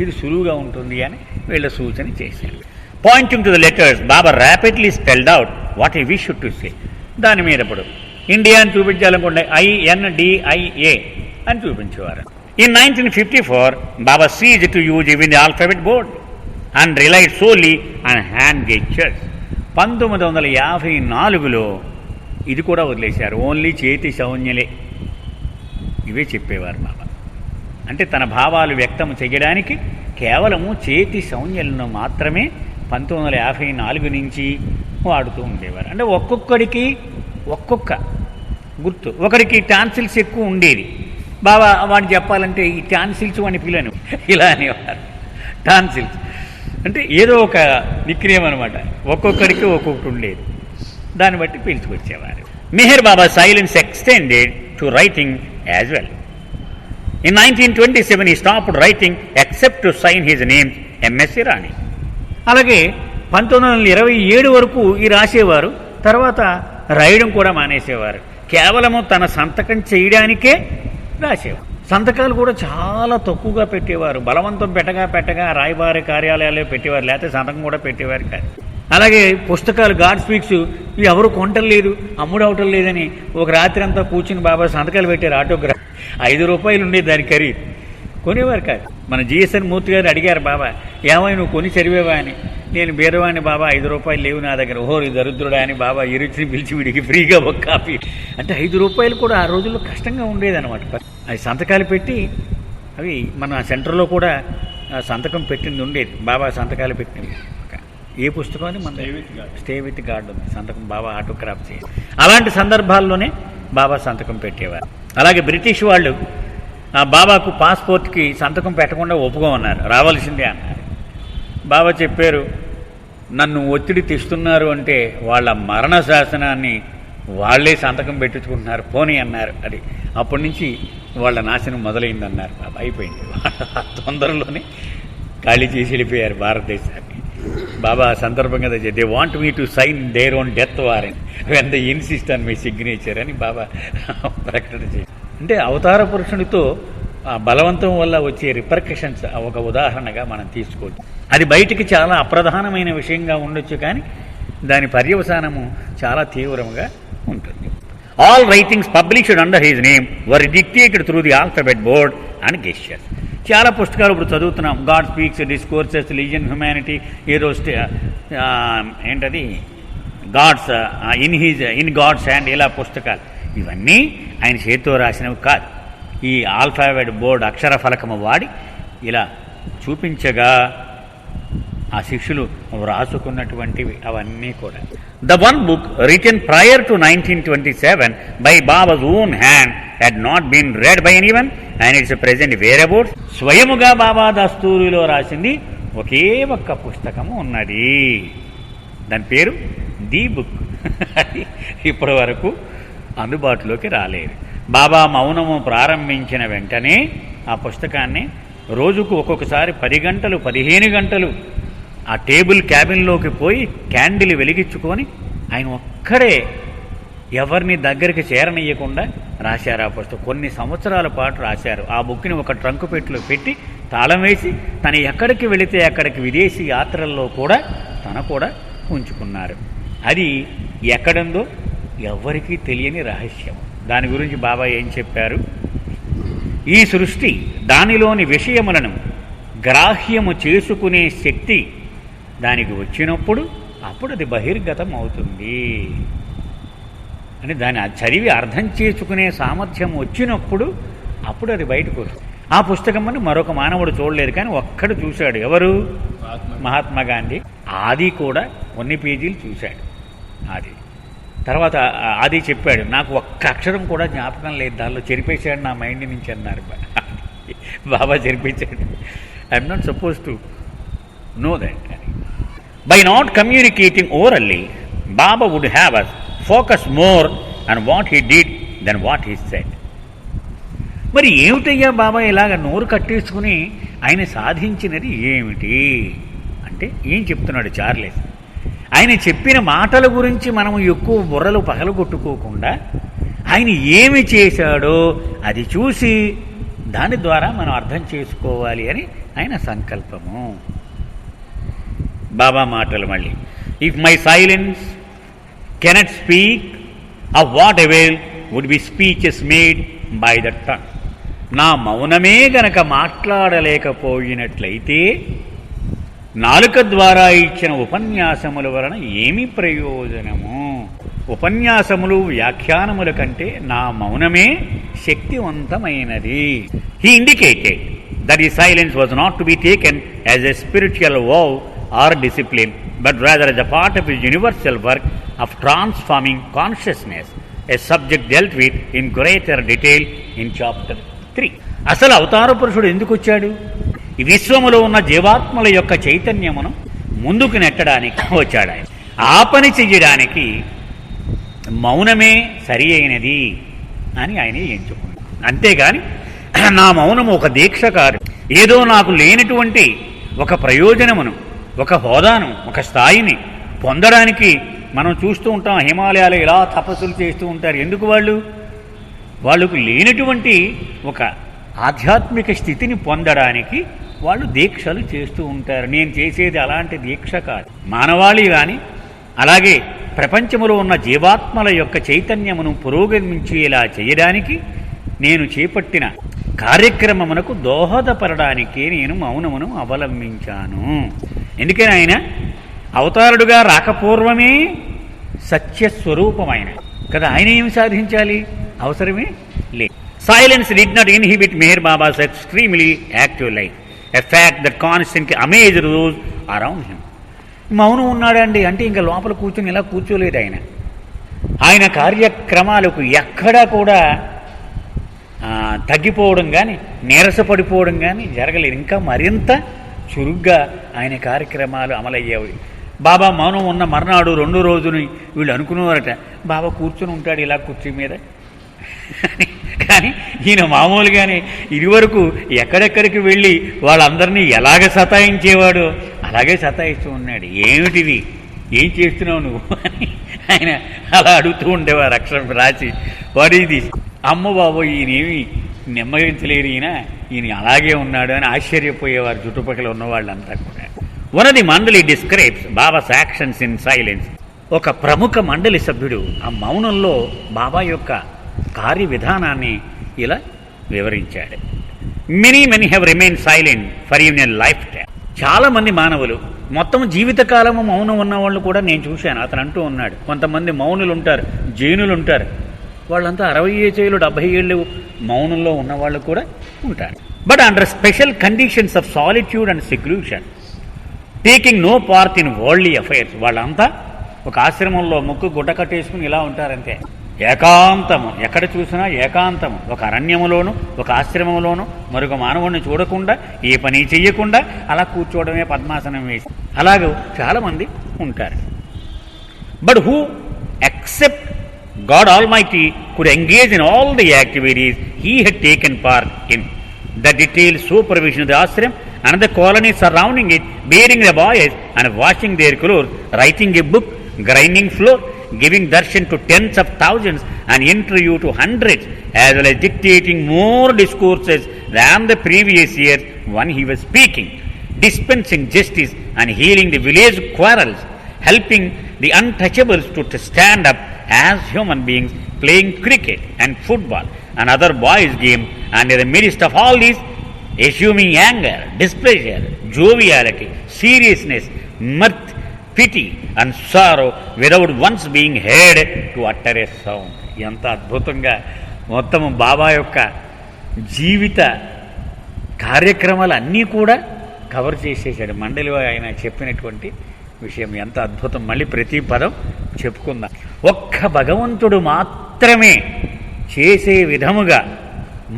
ఇది సులువుగా ఉంటుంది అని వీళ్ళ సూచన చేశారు. Pointing to the letters Baba rapidly spelled out what he wish to say. దాని మీద ఇప్పుడు ఇండియా అని చూపించాలనుకోండి INDIA అని చూపించేవారు. In 1954 Baba ceased to use even the alphabet board and relied solely on hand gestures. 1954లో ఇది కూడా వదిలేశారు, ఓన్లీ చేతి సౌజ్ఞలే ఇవే చెప్పేవారు బాబా. అంటే తన భావాలు వ్యక్తం చేయడానికి కేవలము చేతి సౌజ్ఞలను మాత్రమే 1954 నుంచి వాడుతూ ఉండేవారు. అంటే ఒక్కొక్కడికి ఒక్కొక్క గుర్తు. ఒకరికి టాన్సిల్స్ ఎక్కువ ఉండేది, బాబా వాడిని చెప్పాలంటే ఈ టాన్సిల్స్ వాడిని పిల్లను ఇలా అనేవారు. టాన్సిల్స్ అంటే ఏదో ఒక నిక్నేమ్ అనమాట, ఒక్కొక్కడికి ఒక్కొక్కటి ఉండేది, దాన్ని బట్టి పిలుచుకొచ్చేవారు. Meher Baba silence extended to writing as well. In 1927 he stopped writing except to sign his name MS Irani. అలాగే 1927 వరకు ఈ రాసేవారు, తర్వాత రాయడం కూడా మానేసేవారు. కేవలము తన సంతకం చేయడానికే రాసేవారు. సంతకాలు కూడా చాలా తక్కువగా పెట్టేవారు, బలవంతం పెట్టగా రాయబారి కార్యాలయాల్లో పెట్టేవారు, లేకపోతే సంతకం కూడా పెట్టేవారు కాదు. అలాగే పుస్తకాలు గాడ్ స్పీక్స్ ఇవి ఎవరు కొంటం లేదు, అమ్ముడవటం లేదని ఒక రాత్రి అంతా కూర్చుని బాబా సంతకాలు పెట్టారు. ఆటోగ్రాఫ్ ₹5 ఉండేది దాని ఖరీదు, కొనేవారు కాదు. మన GSN మూర్తి గారు అడిగారు, బాబా ఏమై నువ్వు కొని చదివేవా అని. నేను బీరవాణి బాబా 5 రూపాయలు లేవు నా దగ్గర. ఓహో ఈ దరిద్రుడా అని బాబా ఇరుచిని పిలిచి వీడికి ఫ్రీగా ఒక కాపీ. అంటే 5 రూపాయలు కూడా ఆ రోజుల్లో కష్టంగా ఉండేదన్నమాట. అవి సంతకాలు పెట్టి అవి మన సెంటర్లో కూడా సంతకం పెట్టింది ఉండేది, బాబా సంతకాలు పెట్టినవి. ఏ పుస్తకం అని మన స్టే విత్ గాడ్ ఉంది సంతకం, బాబా ఆటోగ్రాఫ్ చేయాలి. అలాంటి సందర్భాల్లోనే బాబా సంతకం పెట్టేవారు. అలాగే బ్రిటిష్ వాళ్ళు బాబాకు పాస్పోర్ట్కి సంతకం పెట్టకుండా ఒప్పుకోమన్నారు, రావాల్సిందే అన్నారు. బాబా చెప్పారు, నన్ను ఒత్తిడి తెస్తున్నారు అంటే వాళ్ళ మరణ శాసనాన్ని వాళ్లే సంతకం పెట్టించుకుంటున్నారు, పోనీ అన్నారు. అది అప్పటి నుంచి వాళ్ళ నాశనం మొదలైందన్నారు. బాబా అయిపోయింది, తొందరలోనే ఖాళీ చేసి వెళ్ళిపోయారు భారతదేశాన్ని. బాబా సందర్భంగా they want me to sign their own death warrant when they insist on my signature అని బాబా ప్రకటన చేశారు. అంటే అవతార పురుషునితో బలవంతం వల్ల వచ్చే రిపర్కషన్స్ ఒక ఉదాహరణగా మనం తీసుకోవచ్చు. అది బయటికి చాలా అప్రధానమైన విషయంగా ఉండొచ్చు, కానీ దాని పర్యవసానము చాలా తీవ్రంగా ఉంటుంది. All writings published under his name were dictated through the alphabet board and gestures. చాలా పుస్తకాలు ఇప్పుడు చదువుతున్నాం, God speaks, discourses, religion, humanity, ఏదో ఏంటది గాడ్స్ ఇన్ గాడ్స్ హ్యాండ్, ఇలా పుస్తకాలు. ఇవన్నీ ఆయన చేతితో రాసినవి కాదు, ఈ ఆల్ఫాబెట్ బోర్డ్ అక్షర ఫలకము వాడి ఇలా చూపించగా ఆ శిష్యులు వ్రాసుకున్నటువంటివి అవన్నీ కూడా. The one book written prior to 1927 by Baba's own hand had not been read by anyone and it's present whereabouts. స్వయముగా బాబా దస్తూరిలో రాసింది ఒకే ఒక్క పుస్తకము ఉన్నది, దాని పేరు ది బుక్. ఇప్పటి వరకు అందుబాటులోకి రాలేదు. బాబా మౌనము ప్రారంభించిన వెంటనే ఆ పుస్తకాన్ని రోజుకు ఒక్కొక్కసారి 10 గంటలు 15 గంటలు ఆ టేబుల్ క్యాబిన్లోకి పోయి క్యాండిల్ వెలిగించుకొని ఆయన ఒక్కడే ఎవరిని దగ్గరికి చేరనీయకుండా రాశారు ఆ పుస్తకం. కొన్ని సంవత్సరాల పాటు రాశారు. ఆ బుక్ని ఒక ట్రంకు పెట్టెలో పెట్టి తాళం వేసి తను ఎక్కడికి వెళితే అక్కడికి విదేశీ యాత్రల్లో కూడా తన కూడా ఉంచుకున్నారు. అది ఎక్కడుందో ఎవ్వరికీ తెలియని రహస్యం. దాని గురించి బాబా ఏం చెప్పారు, ఈ సృష్టి దానిలోని విషయములను గ్రాహ్యము చేసుకునే శక్తి దానికి వచ్చినప్పుడు అప్పుడు అది బహిర్గతం అవుతుంది అని, దాన్ని చదివి అర్థం చేసుకునే సామర్థ్యం వచ్చినప్పుడు అప్పుడు అది బయటకు వస్తుంది. ఆ పుస్తకం అని మరొక మానవుడు చూడలేదు, కానీ ఒక్కడు చూశాడు. ఎవరు? మహాత్మా గాంధీ. ఆది కూడా కొన్ని పేజీలు చూశాడు. ఆది తర్వాత ఆది చెప్పాడు, నాకు ఒక్క అక్షరం కూడా జ్ఞాపకం లేదు, దానిలో చెరిపేశాడు నా మైండ్ నుంచి అన్నారు. బాబా చెరిపేశాడు. I'm not suppose to know that. By not communicating orally Baba would have us focus more on what he did then what he said. మరి ఏమిటయ్యా బాబా ఇలాగ నోరు కట్టేసుకుని ఆయన సాధించినది ఏమిటి అంటే ఏం చెప్తున్నాడు చార్లెస్. ఆయన చెప్పిన మాటల గురించి మనము ఎక్కువ బుర్రలు పగలగొట్టుకోకుండా ఆయన ఏమి చేశాడో అది చూసి దాని ద్వారా మనం అర్థం చేసుకోవాలి అని ఆయన సంకల్పము. బాబా మాటలు మళ్ళీ, if my silence cannot speak of what avail would be speeches made by the tongue. నా మౌనమే గనక మాట్లాడలేకపోయినట్లయితే నాలుక ద్వారా ఇచ్చిన ఉపన్యాసముల వలన ఏమి ప్రయోజనము? ఉపన్యాసములు వ్యాఖ్యానముల కంటే నా మౌనమే శక్తివంతమైనది. He indicated that his silence was not to be taken as a spiritual vow or discipline, but rather as a part of his universal work of transforming consciousness, a subject dealt with in greater detail in chapter 3. అసలు అవతార పురుషుడు ఎందుకు వచ్చాడు? ఈ విశ్వములో ఉన్న జీవాత్మల యొక్క చైతన్యమును ముందుకు నెట్టడానికి వచ్చాడు. ఆయన ఆ పని చెయ్యడానికి మౌనమే సరి అయినది అని ఆయన ఎంచుకున్నాడు. అంతేగాని నా మౌనము ఒక దీక్ష కాదు, ఏదో నాకు లేనటువంటి ఒక ప్రయోజనమును, ఒక హోదాను, ఒక స్థాయిని పొందడానికి మనం చూస్తూ ఉంటాం. హిమాలయాలు ఇలా తపస్సులు చేస్తూ ఉంటారు. ఎందుకు? వాళ్ళకు లేనటువంటి ఒక ఆధ్యాత్మిక స్థితిని పొందడానికి వాళ్ళు దీక్షలు చేస్తూ ఉంటారు. నేను చేసేది అలాంటి దీక్ష కాదు. మానవాళి కానీ అలాగే ప్రపంచంలో ఉన్న జీవాత్మల యొక్క చైతన్యమును పురోగమించేలా చేయడానికి నేను చేపట్టిన కార్యక్రమమునకు దోహదపడడానికి నేను మౌనమును అవలంబించాను. ఎందుకని ఆయన అవతారుడుగా రాకపూర్వమే సత్యస్వరూపమైన కదా. ఆయన ఏమి సాధించాలి? అవసరమే లేదు. Silence did not inhibit Meher Baba's extremely active life, a fact that constantly amazed those around him. మౌనం ఉన్నాడండి అంటే ఇంకా లోపల కూర్చొని ఇలా కూర్చోలేదు ఆయన. ఆయన కార్యక్రమాలకు ఎక్కడా కూడా తగ్గిపోవడం కానీ నీరసపడిపోవడం కానీ జరగలేదు. ఇంకా మరింత చురుగ్గా ఆయన కార్యక్రమాలు అమలయ్యేవి. బాబా మౌనం ఉన్న మర్నాడు 2వ రోజుని వీళ్ళు అనుకునేవారట, బాబా కూర్చొని ఉంటాడు ఇలా కుర్చీ మీద. కానీ ఈయన మామూలుగానే ఇదివరకు ఎక్కడెక్కడికి వెళ్ళి వాళ్ళందరినీ ఎలాగ సతాయించేవాడో అలాగే సతాయిస్తూ ఉన్నాడు. ఏమిటిది, ఏం చేస్తున్నావు నువ్వు అని ఆయన అలా అడుగుతూ ఉండేవారు అక్షరం రాసి. వాడు ఇది అమ్మ బాబు ఈయనేమి నెమ్మదించలేరు, ఈయన అలాగే ఉన్నాడు అని ఆశ్చర్యపోయేవారు చుట్టుపక్కల ఉన్న వాళ్ళంతా కూడా. వన్ ఆఫ్ ది మండలి describes babas actions in silence. ఒక ప్రముఖ మండలి సభ్యుడు ఆ మౌనంలో బాబా యొక్క కార్య విధానాన్ని ఇలా వివరించాడు. Many have remain silent for in a life time. చాలామంది మానవులు మొత్తం జీవితకాలము మౌనం ఉన్న వాళ్ళు కూడా నేను చూశాను. అతను అంటూ ఉన్నాడు, కొంతమంది మౌనులు ఉంటారు, జైనులు ఉంటారు, వాళ్ళంతా 60 ఏళ్ళు 70 ఏళ్ళు మౌనంలో ఉన్నవాళ్ళు కూడా ఉంటారు. But under special conditions of solitude and seclusion, taking no part in worldly affairs. వాళ్ళంతా ఒక ఆశ్రమంలో ముక్కు గుడ్డ కట్టేసుకుని ఇలా ఉంటారంతే. ఏకాంతము, ఎక్కడ చూసినా ఏకాంతము. ఒక అరణ్యములోను ఒక ఆశ్రమంలోను మరొక మానవుడిని చూడకుండా ఏ పని చెయ్యకుండా అలా కూర్చోవడమే, పద్మాసనం వేసి అలాగే చాలామంది ఉంటారు. But who except God Almighty could engage in all the activities he had taken part in. The detailed supervision of the ashram and the colonies surrounding it, bathing the boys and washing their clothes, writing a book, grinding flour, giving darshan to tens of thousands and interview to hundreds, as well as dictating more discourses than the previous year when he was speaking, dispensing justice and healing the village quarrels, helping the untouchables to stand up as human beings, playing cricket and football and other boys' games, and in the midst of all these, assuming anger, displeasure, joviality, seriousness, mirth, pity and sorrow without once being heard to utter a sound. ఎంత అద్భుతంగా మొత్తం బాబా యొక్క జీవిత కార్యక్రమాలు అన్నీ కూడా cover చేసేసాడు మండలిలో ఆయన చెప్పినటువంటి విషయం. ఎంత అద్భుతం. మళ్ళీ ప్రతి పదం చెప్పుకుందాం. ఒక్క భగవంతుడు మాత్రమే చేసే విధముగా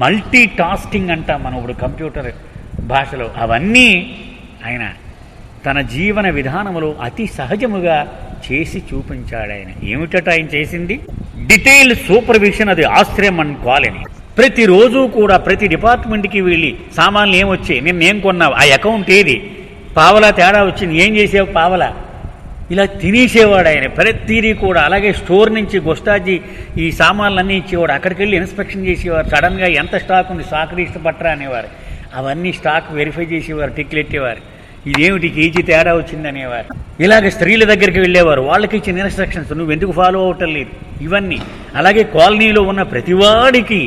మల్టీ టాస్కింగ్ అంటాం మనం ఇప్పుడు కంప్యూటర్ భాషలో. అవన్నీ ఆయన తన జీవన విధానములో అతి సహజముగా చేసి చూపించాడు. ఆయన ఏమిటట ఆయన చేసింది? డీటెయిల్డ్ సూపర్విజన్ అది ఆశ్రయం అండ్ కాలనీ. ప్రతిరోజు కూడా ప్రతి డిపార్ట్మెంట్కి వెళ్ళి సామాన్లు ఏమొచ్చాయి, నిన్నేం కొన్నావు, ఆ అకౌంట్ ఏది, పావలా తేడా వచ్చింది, ఏం చేసావు పావలా, ఇలా తినేసేవాడు ఆయన ప్రతిదీ కూడా. అలాగే స్టోర్ నుంచి గుస్తాజీ ఈ సామాన్లన్నీ ఇచ్చేవాడు. అక్కడికి వెళ్ళి ఇన్స్పెక్షన్ చేసేవారు. సడన్గా ఎంత స్టాక్ ఉంది, స్టాక్ లిస్ట్ పట్టరా అనేవారు. అవన్నీ స్టాక్ వెరిఫై చేసేవారు, టిక్లు ఎట్టేవారు. ఇదేమిటి కేజీ తేడా వచ్చింది అనేవారు. ఇలాగ స్త్రీల దగ్గరికి వెళ్ళేవారు, వాళ్ళకి ఇచ్చిన ఇన్స్ట్రక్షన్స్ నువ్వు ఎందుకు ఫాలో అవటం లేదు, ఇవన్నీ. అలాగే కాలనీలో ఉన్న ప్రతివాడికి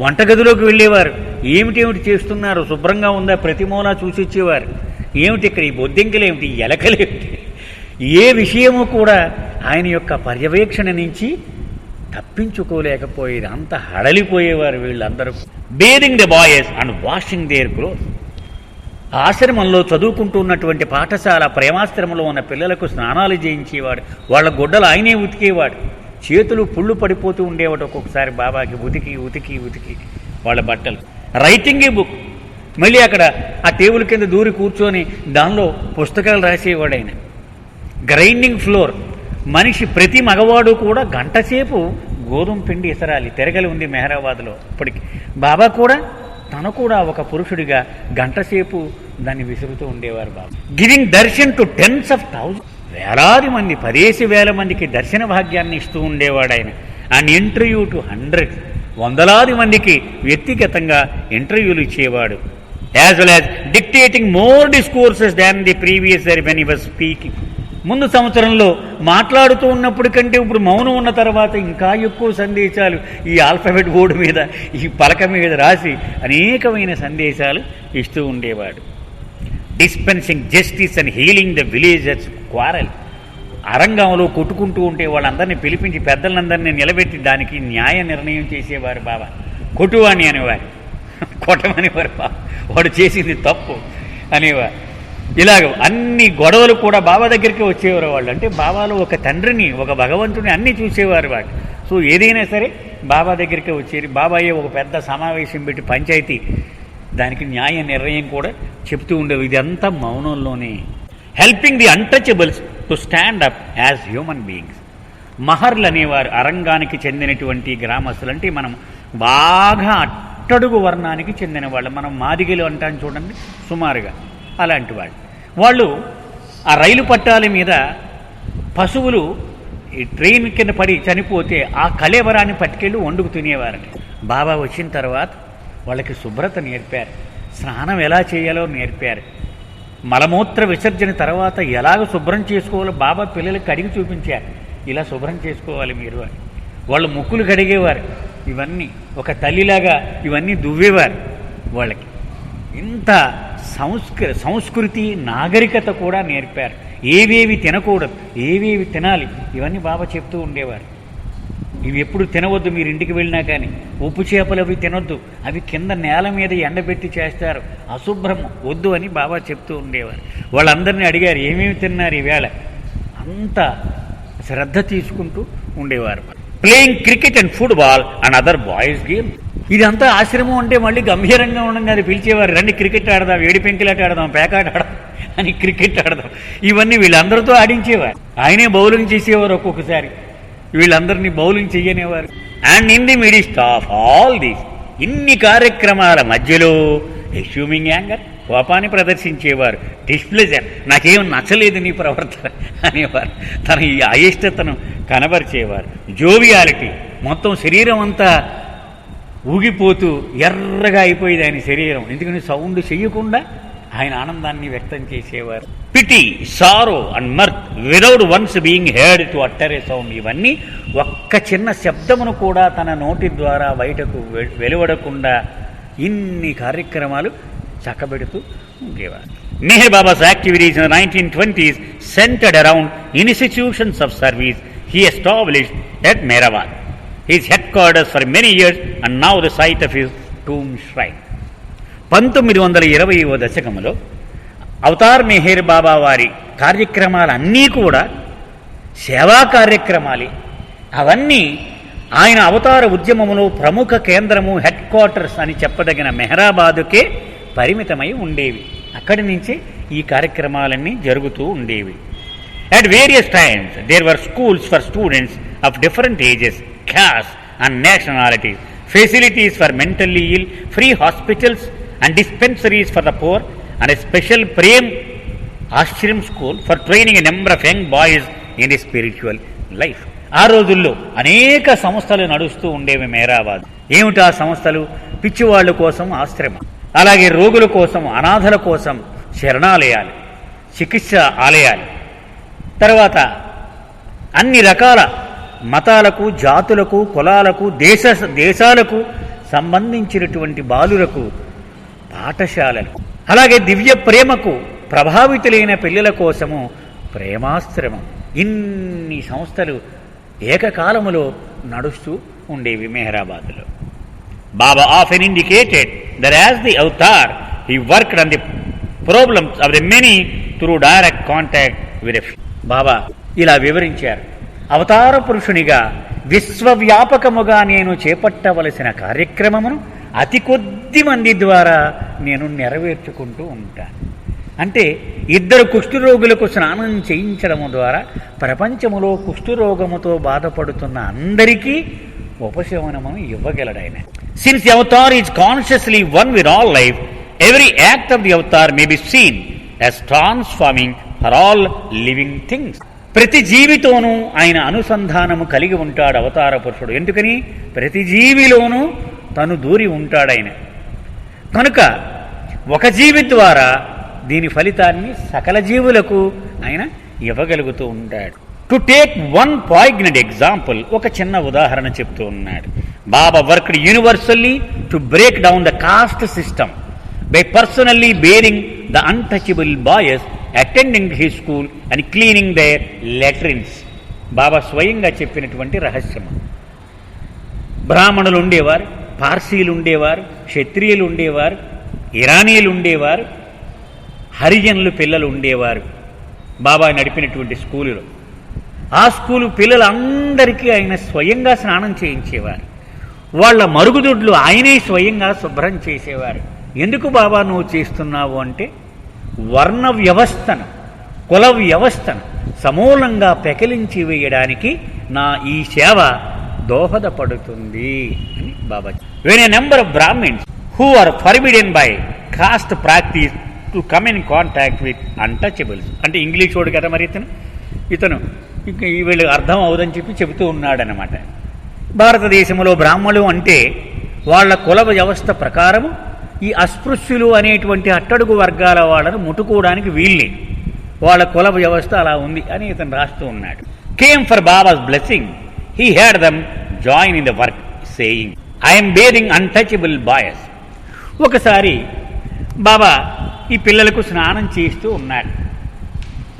వంటగదిలోకి వెళ్ళేవారు, ఏమిటేమిటి చేస్తున్నారు, శుభ్రంగా ఉందా, ప్రతి మూలా చూసి వచ్చేవారు. ఏమిటి ఇక్కడ ఈ బొద్దింకలేమిటి, ఈ ఎలకలేమిటి, ఏ విషయము కూడా ఆయన యొక్క పర్యవేక్షణ నుంచి తప్పించుకోలేకపోయేది. అంత హడలిపోయేవారు వీళ్ళందరూ. Bathing the boys and washing their cloth. ఆశ్రమంలో చదువుకుంటున్నటువంటి పాఠశాల ప్రేమాశ్రమంలో ఉన్న పిల్లలకు స్నానాలు చేయించేవాడు. వాళ్ళ గుడ్డలు ఆయనే ఉతికేవాడు. చేతులు పుళ్ళు పడిపోతూ ఉండేవాడు ఒక్కొక్కసారి బాబాకి, ఉతికి ఉతికి ఉతికి వాళ్ళ బట్టలు. రైటింగ్ ఏ బుక్, మళ్ళీ అక్కడ ఆ టేబుల్ కింద దూరి కూర్చొని దానిలో పుస్తకాలు రాసేవాడు ఆయన. గ్రైండింగ్ ఫ్లోర్, మనిషి ప్రతి మగవాడు కూడా గంటసేపు గోధుమ పిండి ఇసరాలి. తిరగలి ఉంది మెహరాబాద్లో ఇప్పటికి. బాబా కూడా తను కూడా ఒక పురుషుడిగా గంటసేపు దాన్ని విసురుతూ ఉండేవారు Baba. Giving darshan to tens of thousand, వేలాది మంది 10,000 మందికి దర్శన భాగ్యాన్ని ఇస్తూ ఉండేవాడు ఆయన. అండ్ ఇంటర్వ్యూ టు హండ్రెడ్స్, వందలాది మందికి వ్యక్తిగతంగా ఇంటర్వ్యూలు ఇచ్చేవాడు. As well as dictating more discourses than the previous year when he was speaking. ముందు సంవత్సరంలో మాట్లాడుతూ ఉన్నప్పుడు కంటే ఇప్పుడు మౌనం ఉన్న తర్వాత ఇంకా ఎక్కువ సందేశాలు ఈ ఆల్ఫాబెట్ బోర్డు మీద, ఈ పలక మీద రాసి అనేకమైన సందేశాలు ఇస్తూ ఉండేవాడు. Dispensing justice and healing the villages quarrel. అరంగంలో కొట్టుకుంటూ ఉంటే వాళ్ళందరినీ పిలిపించి పెద్దలందరినీ నిలబెట్టి దానికి న్యాయ నిర్ణయం చేసేవారు బాబా. కొట్టువాణి అనేవారు, కొట్టమనేవారు. బాబా వాడు చేసింది తప్పు అనేవారు. ఇలాగ అన్ని గొడవలు కూడా బాబా దగ్గరికి వచ్చేవారు వాళ్ళు. అంటే బాబాలో ఒక తండ్రిని, ఒక భగవంతుని అన్నీ చూసేవారు వాళ్ళు. సో ఏదైనా సరే బాబా దగ్గరికి వచ్చేది. బాబాయే ఒక పెద్ద సమావేశం పెట్టి పంచాయతీ దానికి న్యాయ నిర్ణయం కూడా చెప్తూ ఉండేవి. ఇదంతా మౌనంలోనే. Helping the untouchables to stand up as human beings. మహర్లు అనేవారు అరంగానికి చెందినటువంటి గ్రామస్తులు. అంటే మనం బాగా అట్టడుగు వర్ణానికి చెందిన వాళ్ళు. మనం మాదిగలు అంటాం చూడండి, సుమారుగా అలాంటి వాళ్ళు ఆ రైలు పట్టాల మీద పశువులు ఈ ట్రైన్ కింద పడి చనిపోతే ఆ కళేబరాన్ని పట్టుకెళ్ళి వండుకు తినేవారని. బాబా వచ్చిన తర్వాత వాళ్ళకి శుభ్రత నేర్పారు, స్నానం ఎలా చేయాలో నేర్పారు, మలమూత్ర విసర్జన తర్వాత ఎలాగ శుభ్రం చేసుకోవాలో బాబా పిల్లలకి కడిగి చూపించారు. ఇలా శుభ్రం చేసుకోవాలి మీరు అని. వాళ్ళు ముక్కులు కడిగేవారు. ఇవన్నీ ఒక తల్లిలాగా ఇవన్నీ దువ్వేవారు వాళ్ళకి. ఇంత సంస్కృతి నాగరికత కూడా నేర్పారు. ఏవేవి తినకూడదు, ఏవేవి తినాలి, ఇవన్నీ బాబా చెప్తూ ఉండేవారు. ఇవి ఎప్పుడు తినవద్దు, మీరు ఇంటికి వెళ్ళినా కానీ. ఉప్పు చేపలు అవి తినొద్దు, అవి కింద నేల మీద ఎండబెట్టి చేస్తారు, అశుభ్రం, వద్దు అని బాబా చెప్తూ ఉండేవారు. వాళ్ళందరినీ అడిగారు ఏమేమి తిన్నారు ఈవేళ. అంత శ్రద్ధ తీసుకుంటూ ఉండేవారు. Playing cricket and football and other boys game. ఇదంతా ఆశ్రమం అంటే మళ్ళీ గంభీరంగా ఉండగా అది పిలిచేవారు. రండి క్రికెట్ ఆడదాం, ఏడి పెంకిలాట ఆడదాం, పేకాట ఆడదాం అని క్రికెట్ ఆడదాం. ఇవన్నీ వీళ్ళందరితో ఆడించేవారు. ఆయనే బౌలింగ్ చేసేవారు ఒక్కొక్కసారి, వీళ్ళందరినీ బౌలింగ్ చెయ్యనేవారు. And in the midst of all these, ఇన్ని కార్యక్రమాల మధ్యలో ఎస్యూమింగ్ యాంగర్, కోపాన్ని ప్రదర్శించేవారు. డిస్ప్లెజర్, నాకేం నచ్చలేదు నీ ప్రవర్తన అనేవారు. తన ఈ అయిష్టతను కనబరిచేవారు. జోవియాలిటీ, మొత్తం శరీరం అంతా ఊగిపోతూ ఎర్రగా అయిపోయేది ఆయన శరీరం. ఎందుకని సౌండ్ చెయ్యకుండా ఆయన ఆనందాన్ని వ్యక్తం చేసేవారు. Pity, sorrow and mirth without once being heard to utter a sound. ఇవన్నీ ఒక్క చిన్న శబ్దమును కూడా తన నోటి ద్వారా బయటకు వెలువడకుండా ఇన్ని కార్యక్రమాలు చక్కబెడుతూ ఉండేవారు. Meher Baba's activities in 1920s centered around institutions of service he established at Mehrabad, his headquarters for many years and now the site of his tomb shrine. 1920వ దశకంలో అవతార్ మెహర్ బాబా వారి కార్యక్రమాలన్నీ కూడా సేవా కార్యక్రమాలే. అవన్నీ ఆయన అవతార ఉద్యమములో ప్రముఖ కేంద్రము, హెడ్ క్వార్టర్స్ అని చెప్పదగిన మెహరాబాదుకే పరిమితమై ఉండేవి. అక్కడి నుంచే ఈ కార్యక్రమాలన్నీ జరుగుతూ ఉండేవి. At various times there were schools for students of different ages, caste and nationalities, facilities for mentally ill, free hospitals and dispensaries for the poor, and a special Prem Ashram school for training a number of young boys in the spiritual life. ఆ రోజుల్లో అనేక సంస్థలు నడుస్తూ ఉండేవి మెహరాబాద్. ఏమిటి ఆ సంస్థలు? పిచ్చివాళ్ల కోసం ఆశ్రమం, అలాగే రోగుల కోసం, అనాథల కోసం శరణాలయాలు, చికిత్స ఆలయాలు, తర్వాత అన్ని రకాల మతాలకు, జాతులకు, కులాలకు, దేశాలకు సంబంధించినటువంటి బాలులకు పాఠశాలలు, అలాగే దివ్య ప్రేమకు ప్రభావితులైన పిల్లల కోసము ప్రేమాశ్రమం. ఇన్ని సంస్థలు ఏకకాలములో నడుస్తూ ఉండేవి మెహరాబాద్లో. Baba often indicated that as the avatar, he worked on the problems of the many through direct contact with a few. బాబా ఇలా వివరించారు. అవతార పురుషునిగా విశ్వవ్యాపకముగా నేను చేపట్టవలసిన కార్యక్రమమును అతి కొద్ది మంది ద్వారా నేను నెరవేర్చుకుంటూ ఉంటాను. అంటే 2 కుష్ఠరోగులకు స్నానం చేయించడము ద్వారా ప్రపంచములో కుష్ఠరోగముతో బాధపడుతున్న అందరికీ ఉపశమనమును ఇవ్వగలడాయన. Since the avatar is consciously one with all life, every act of the avatar may be seen as transforming for all living things. ప్రతి జీవితోనూ ఆయన అనుసంధానము కలిగి ఉంటాడు అవతార పురుషుడు. ఎందుకని? ప్రతి జీవిలోనూ తను దూరి ఉంటాడాయన. కనుక ఒక జీవి ద్వారా దీని ఫలితాన్ని సకల జీవులకు ఆయన ఇవ్వగలుగుతూ ఉంటాడు. To take one poignant example, ఒక చిన్న ఉదాహరణ చెప్తూ ఉన్నాడు. Baba worked universally to break down the caste system by personally bearing the untouchable boys attending his school and cleaning their latrines. Baba స్వయంగా చెప్పినటువంటి రహస్యము. బ్రాహ్మణులు ఉండేవారు, పార్సీలు ఉండేవారు, క్షత్రియులు ఉండేవారు, ఇరానీయులు ఉండేవారు, హరిజనులు పిల్లలు ఉండేవారు బాబా నడిపినటువంటి స్కూలులో. ఆ స్కూలు పిల్లలందరికీ ఆయన స్వయంగా స్నానం చేయించేవారు. వాళ్ళ మరుగుదొడ్లు ఆయనే స్వయంగా శుభ్రం చేసేవారు. ఎందుకు బాబా నువ్వు చేస్తున్నావు అంటే, వర్ణ వ్యవస్థను, కుల వ్యవస్థను సమూలంగా పెకిలించి వేయడానికి నా ఈ సేవ దోహదపడుతుంది అని Baba. When a number of Brahmins who are forbidden by caste practice to come in contact with untouchables. అంటే ఇంగ్లీష్ వాడు కదా మరి ఇతను వీళ్ళు అర్థం అవుదని చెప్పి చెబుతూ ఉన్నాడనమాట. భారతదేశంలో బ్రాహ్మణులు అంటే వాళ్ళ కుల వ్యవస్థ ప్రకారము ఈ అస్పృశ్యులు అనేటువంటి అట్టడుగు వర్గాల వాళ్ళను ముట్టుకోవడానికి వీళ్ళే, వాళ్ళ కుల వ్యవస్థ అలా ఉంది అని ఇతను రాస్తూ ఉన్నాడు. Came for Baba's blessing, he had them join in the work saying I'm bathing untouchable boys. ఒకసారి బాబా ఈ పిల్లలకు స్నానం చేస్తూ ఉన్నాడు.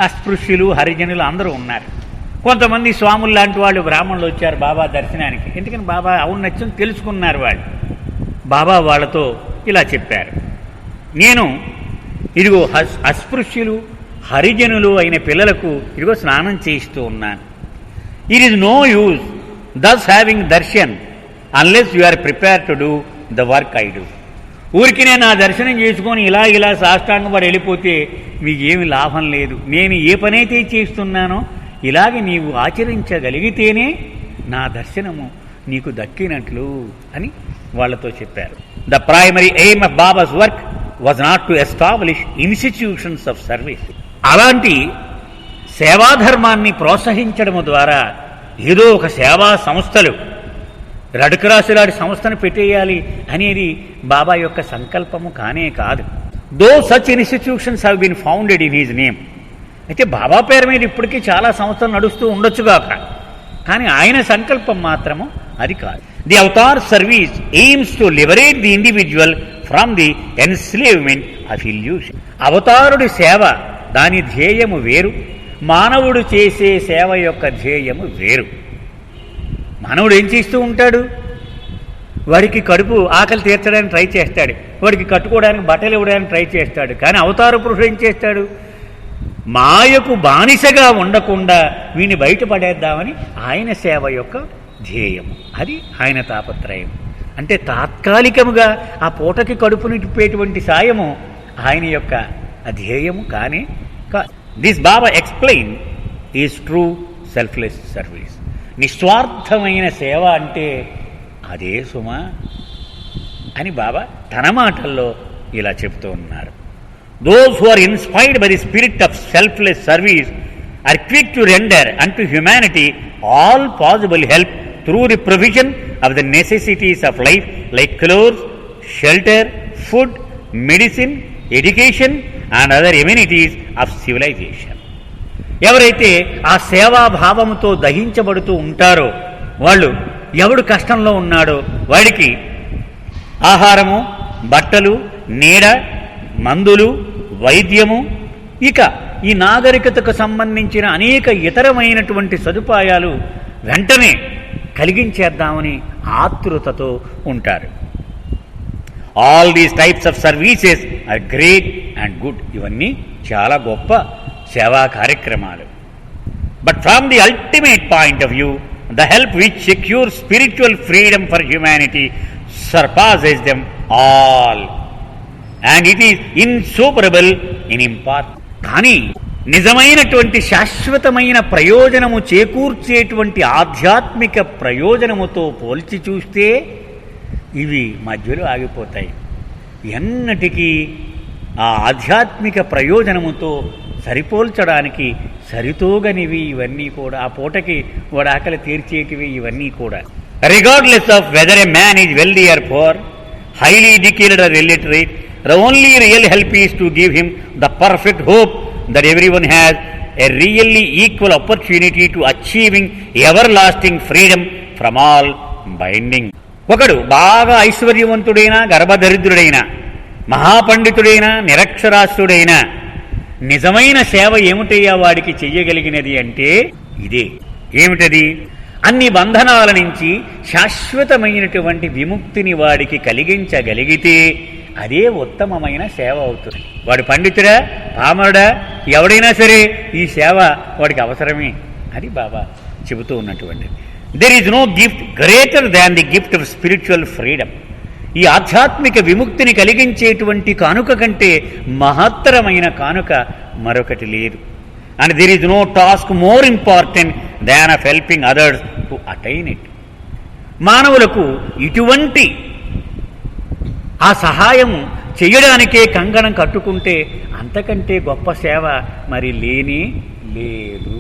అస్పృశ్యులు, హరిజనులు అందరూ ఉన్నారు. కొంతమంది స్వాములు లాంటి వాళ్ళు బ్రాహ్మణులు వచ్చారు బాబా దర్శనానికి. ఎందుకని బాబా ఔన్నత్యం తెలుసుకున్నారు వాళ్ళు. బాబా వాళ్ళతో ఇలా చెప్పారు, నేను ఇదిగో అస్పృశ్యులు, హరిజనులు అయిన పిల్లలకు ఇదిగో స్నానం చేయిస్తూ ఉన్నాను. It is no use thus having darshan unless you are prepare to do the work I do. ఊరికి నేను నా దర్శనం చేసుకొని ఇలా సాష్టాంగం పడి వెళ్ళిపోతే మీకేమి లాభం లేదు. నేను ఏ పనైతే చేస్తున్నానో ఇలాగే నీవు ఆచరించగలిగితేనే నా దర్శనము నీకు దక్కినట్లు అని వాళ్ళతో చెప్పారు. The primary aim of babas work was not to establish institutions of service. అలాంటి సేవాధర్మాన్ని ప్రోత్సహించడము ద్వారా ఏదో ఒక సేవా సంస్థలు, రెడ్ క్రాస్ లాంటి సంస్థను పెట్టేయాలి అనేది బాబా యొక్క సంకల్పము కానే కాదు. Though such institutions have been founded in his name. అయితే బాబా పేరు మీద ఇప్పటికీ చాలా సంస్థలు నడుస్తూ ఉండొచ్చుగాక, కానీ ఆయన సంకల్పం మాత్రము అది కాదు. The avatar service aims to liberate the individual from the enslavement of illusion. అవతారుడి సేవ దాని ధ్యేయము వేరు, మానవుడు చేసే సేవ యొక్క ధ్యేయము వేరు. మానవుడు ఏం చేస్తూ ఉంటాడు? వాడికి కడుపు ఆకలి తీర్చడానికి ట్రై చేస్తాడు, వాడికి కట్టుకోవడానికి బట్టలు ఇవ్వడానికి ట్రై చేస్తాడు. కానీ అవతార పురుషుడు ఏం చేస్తాడు? మాయకు బానిసగా ఉండకుండా వీడిని బయటపడేద్దామని ఆయన సేవ యొక్క ధ్యేయము, అది ఆయన తాపత్రయం. అంటే తాత్కాలికముగా ఆ పూటకి కడుపు నింపేటువంటి సాయము ఆయన యొక్క ధ్యేయము కానీ this Baba explain is true selfless service. నిస్వార్థమైన సేవ అంటే అదే సుమా అని బాబా తన మాటల్లో ఇలా చెప్తూ ఉన్నారు. Those who are inspired by the spirit of selfless service are quick to render unto humanity all possible help through the provision of the necessities of life like clothes, shelter, food, medicine, education and other amenities of civilization. ఎవరైతే ఆ సేవాభావంతో దహించబడుతూ ఉంటారో వాళ్ళు, ఎవడు కష్టంలో ఉన్నాడో వాడికి ఆహారము, బట్టలు, నీడ, మందులు, వైద్యము, ఇక ఈ నాగరికతకు సంబంధించిన అనేక ఇతరమైనటువంటి సదుపాయాలు వెంటనే కలిగించేద్దామని ఆతృతతో ఉంటారు. All these types of services are great and good. ఇవన్నీ చాలా గొప్ప సేవా కార్యక్రమాలు. But from the ultimate point of view, the help which secure spiritual freedom for humanity surpasses them all and it is insuperable in impart. కానీ నిజమైనటువంటి శాశ్వతమైన ప్రయోజనము చేకూర్చేటువంటి ఆధ్యాత్మిక ప్రయోజనముతో పోల్చి చూస్తే ఇవి మధ్యలో ఆగిపోతాయి. ఎన్నటికీ ఆ ఆధ్యాత్మిక ప్రయోజనముతో సరిపోల్చడానికి సరితూగనివి ఇవన్నీ కూడా, ఆ పూటకి వాడు ఆకలి తీర్చేటివి ఇవన్నీ కూడా. Regardless of whether a man is wealthy or poor, highly educated or illiterate, the only real help is to give him the perfect hope that everyone has a really equal opportunity to achieving everlasting freedom from all binding. ఒకడు బాగా ఐశ్వర్యవంతుడైనా గర్భదరిద్రుడైనా మహాపండితుడైనా నిరక్షరాస్యుడైనా నిజమైన సేవ ఏమిటయ్యా వాడికి చెయ్యగలిగినది అంటే ఇదే. ఏమిటది? అన్ని బంధనాల నుంచి శాశ్వతమైనటువంటి విముక్తిని వాడికి కలిగించగలిగితే అదే ఉత్తమమైన సేవ అవుతుంది. వాడు పండితుడా పామరుడా ఎవడైనా సరే ఈ సేవ వాడికి అవసరమే అని బాబా చెబుతూ ఉన్నటువంటిది. There is no gift greater than the gift of spiritual freedom. ఈ ఆధ్యాత్మిక విముక్తిని కలిగించేటువంటి కానుక కంటే మహత్తరమైన కానుక మరొకటి లేదు. And there is no task more important than of helping others to attain it. మానవులకు ఇటువంటి ఆ సహాయము చేయడానికే కంకణం కట్టుకుంటే అంతకంటే గొప్ప సేవ మరి లేనే లేదు.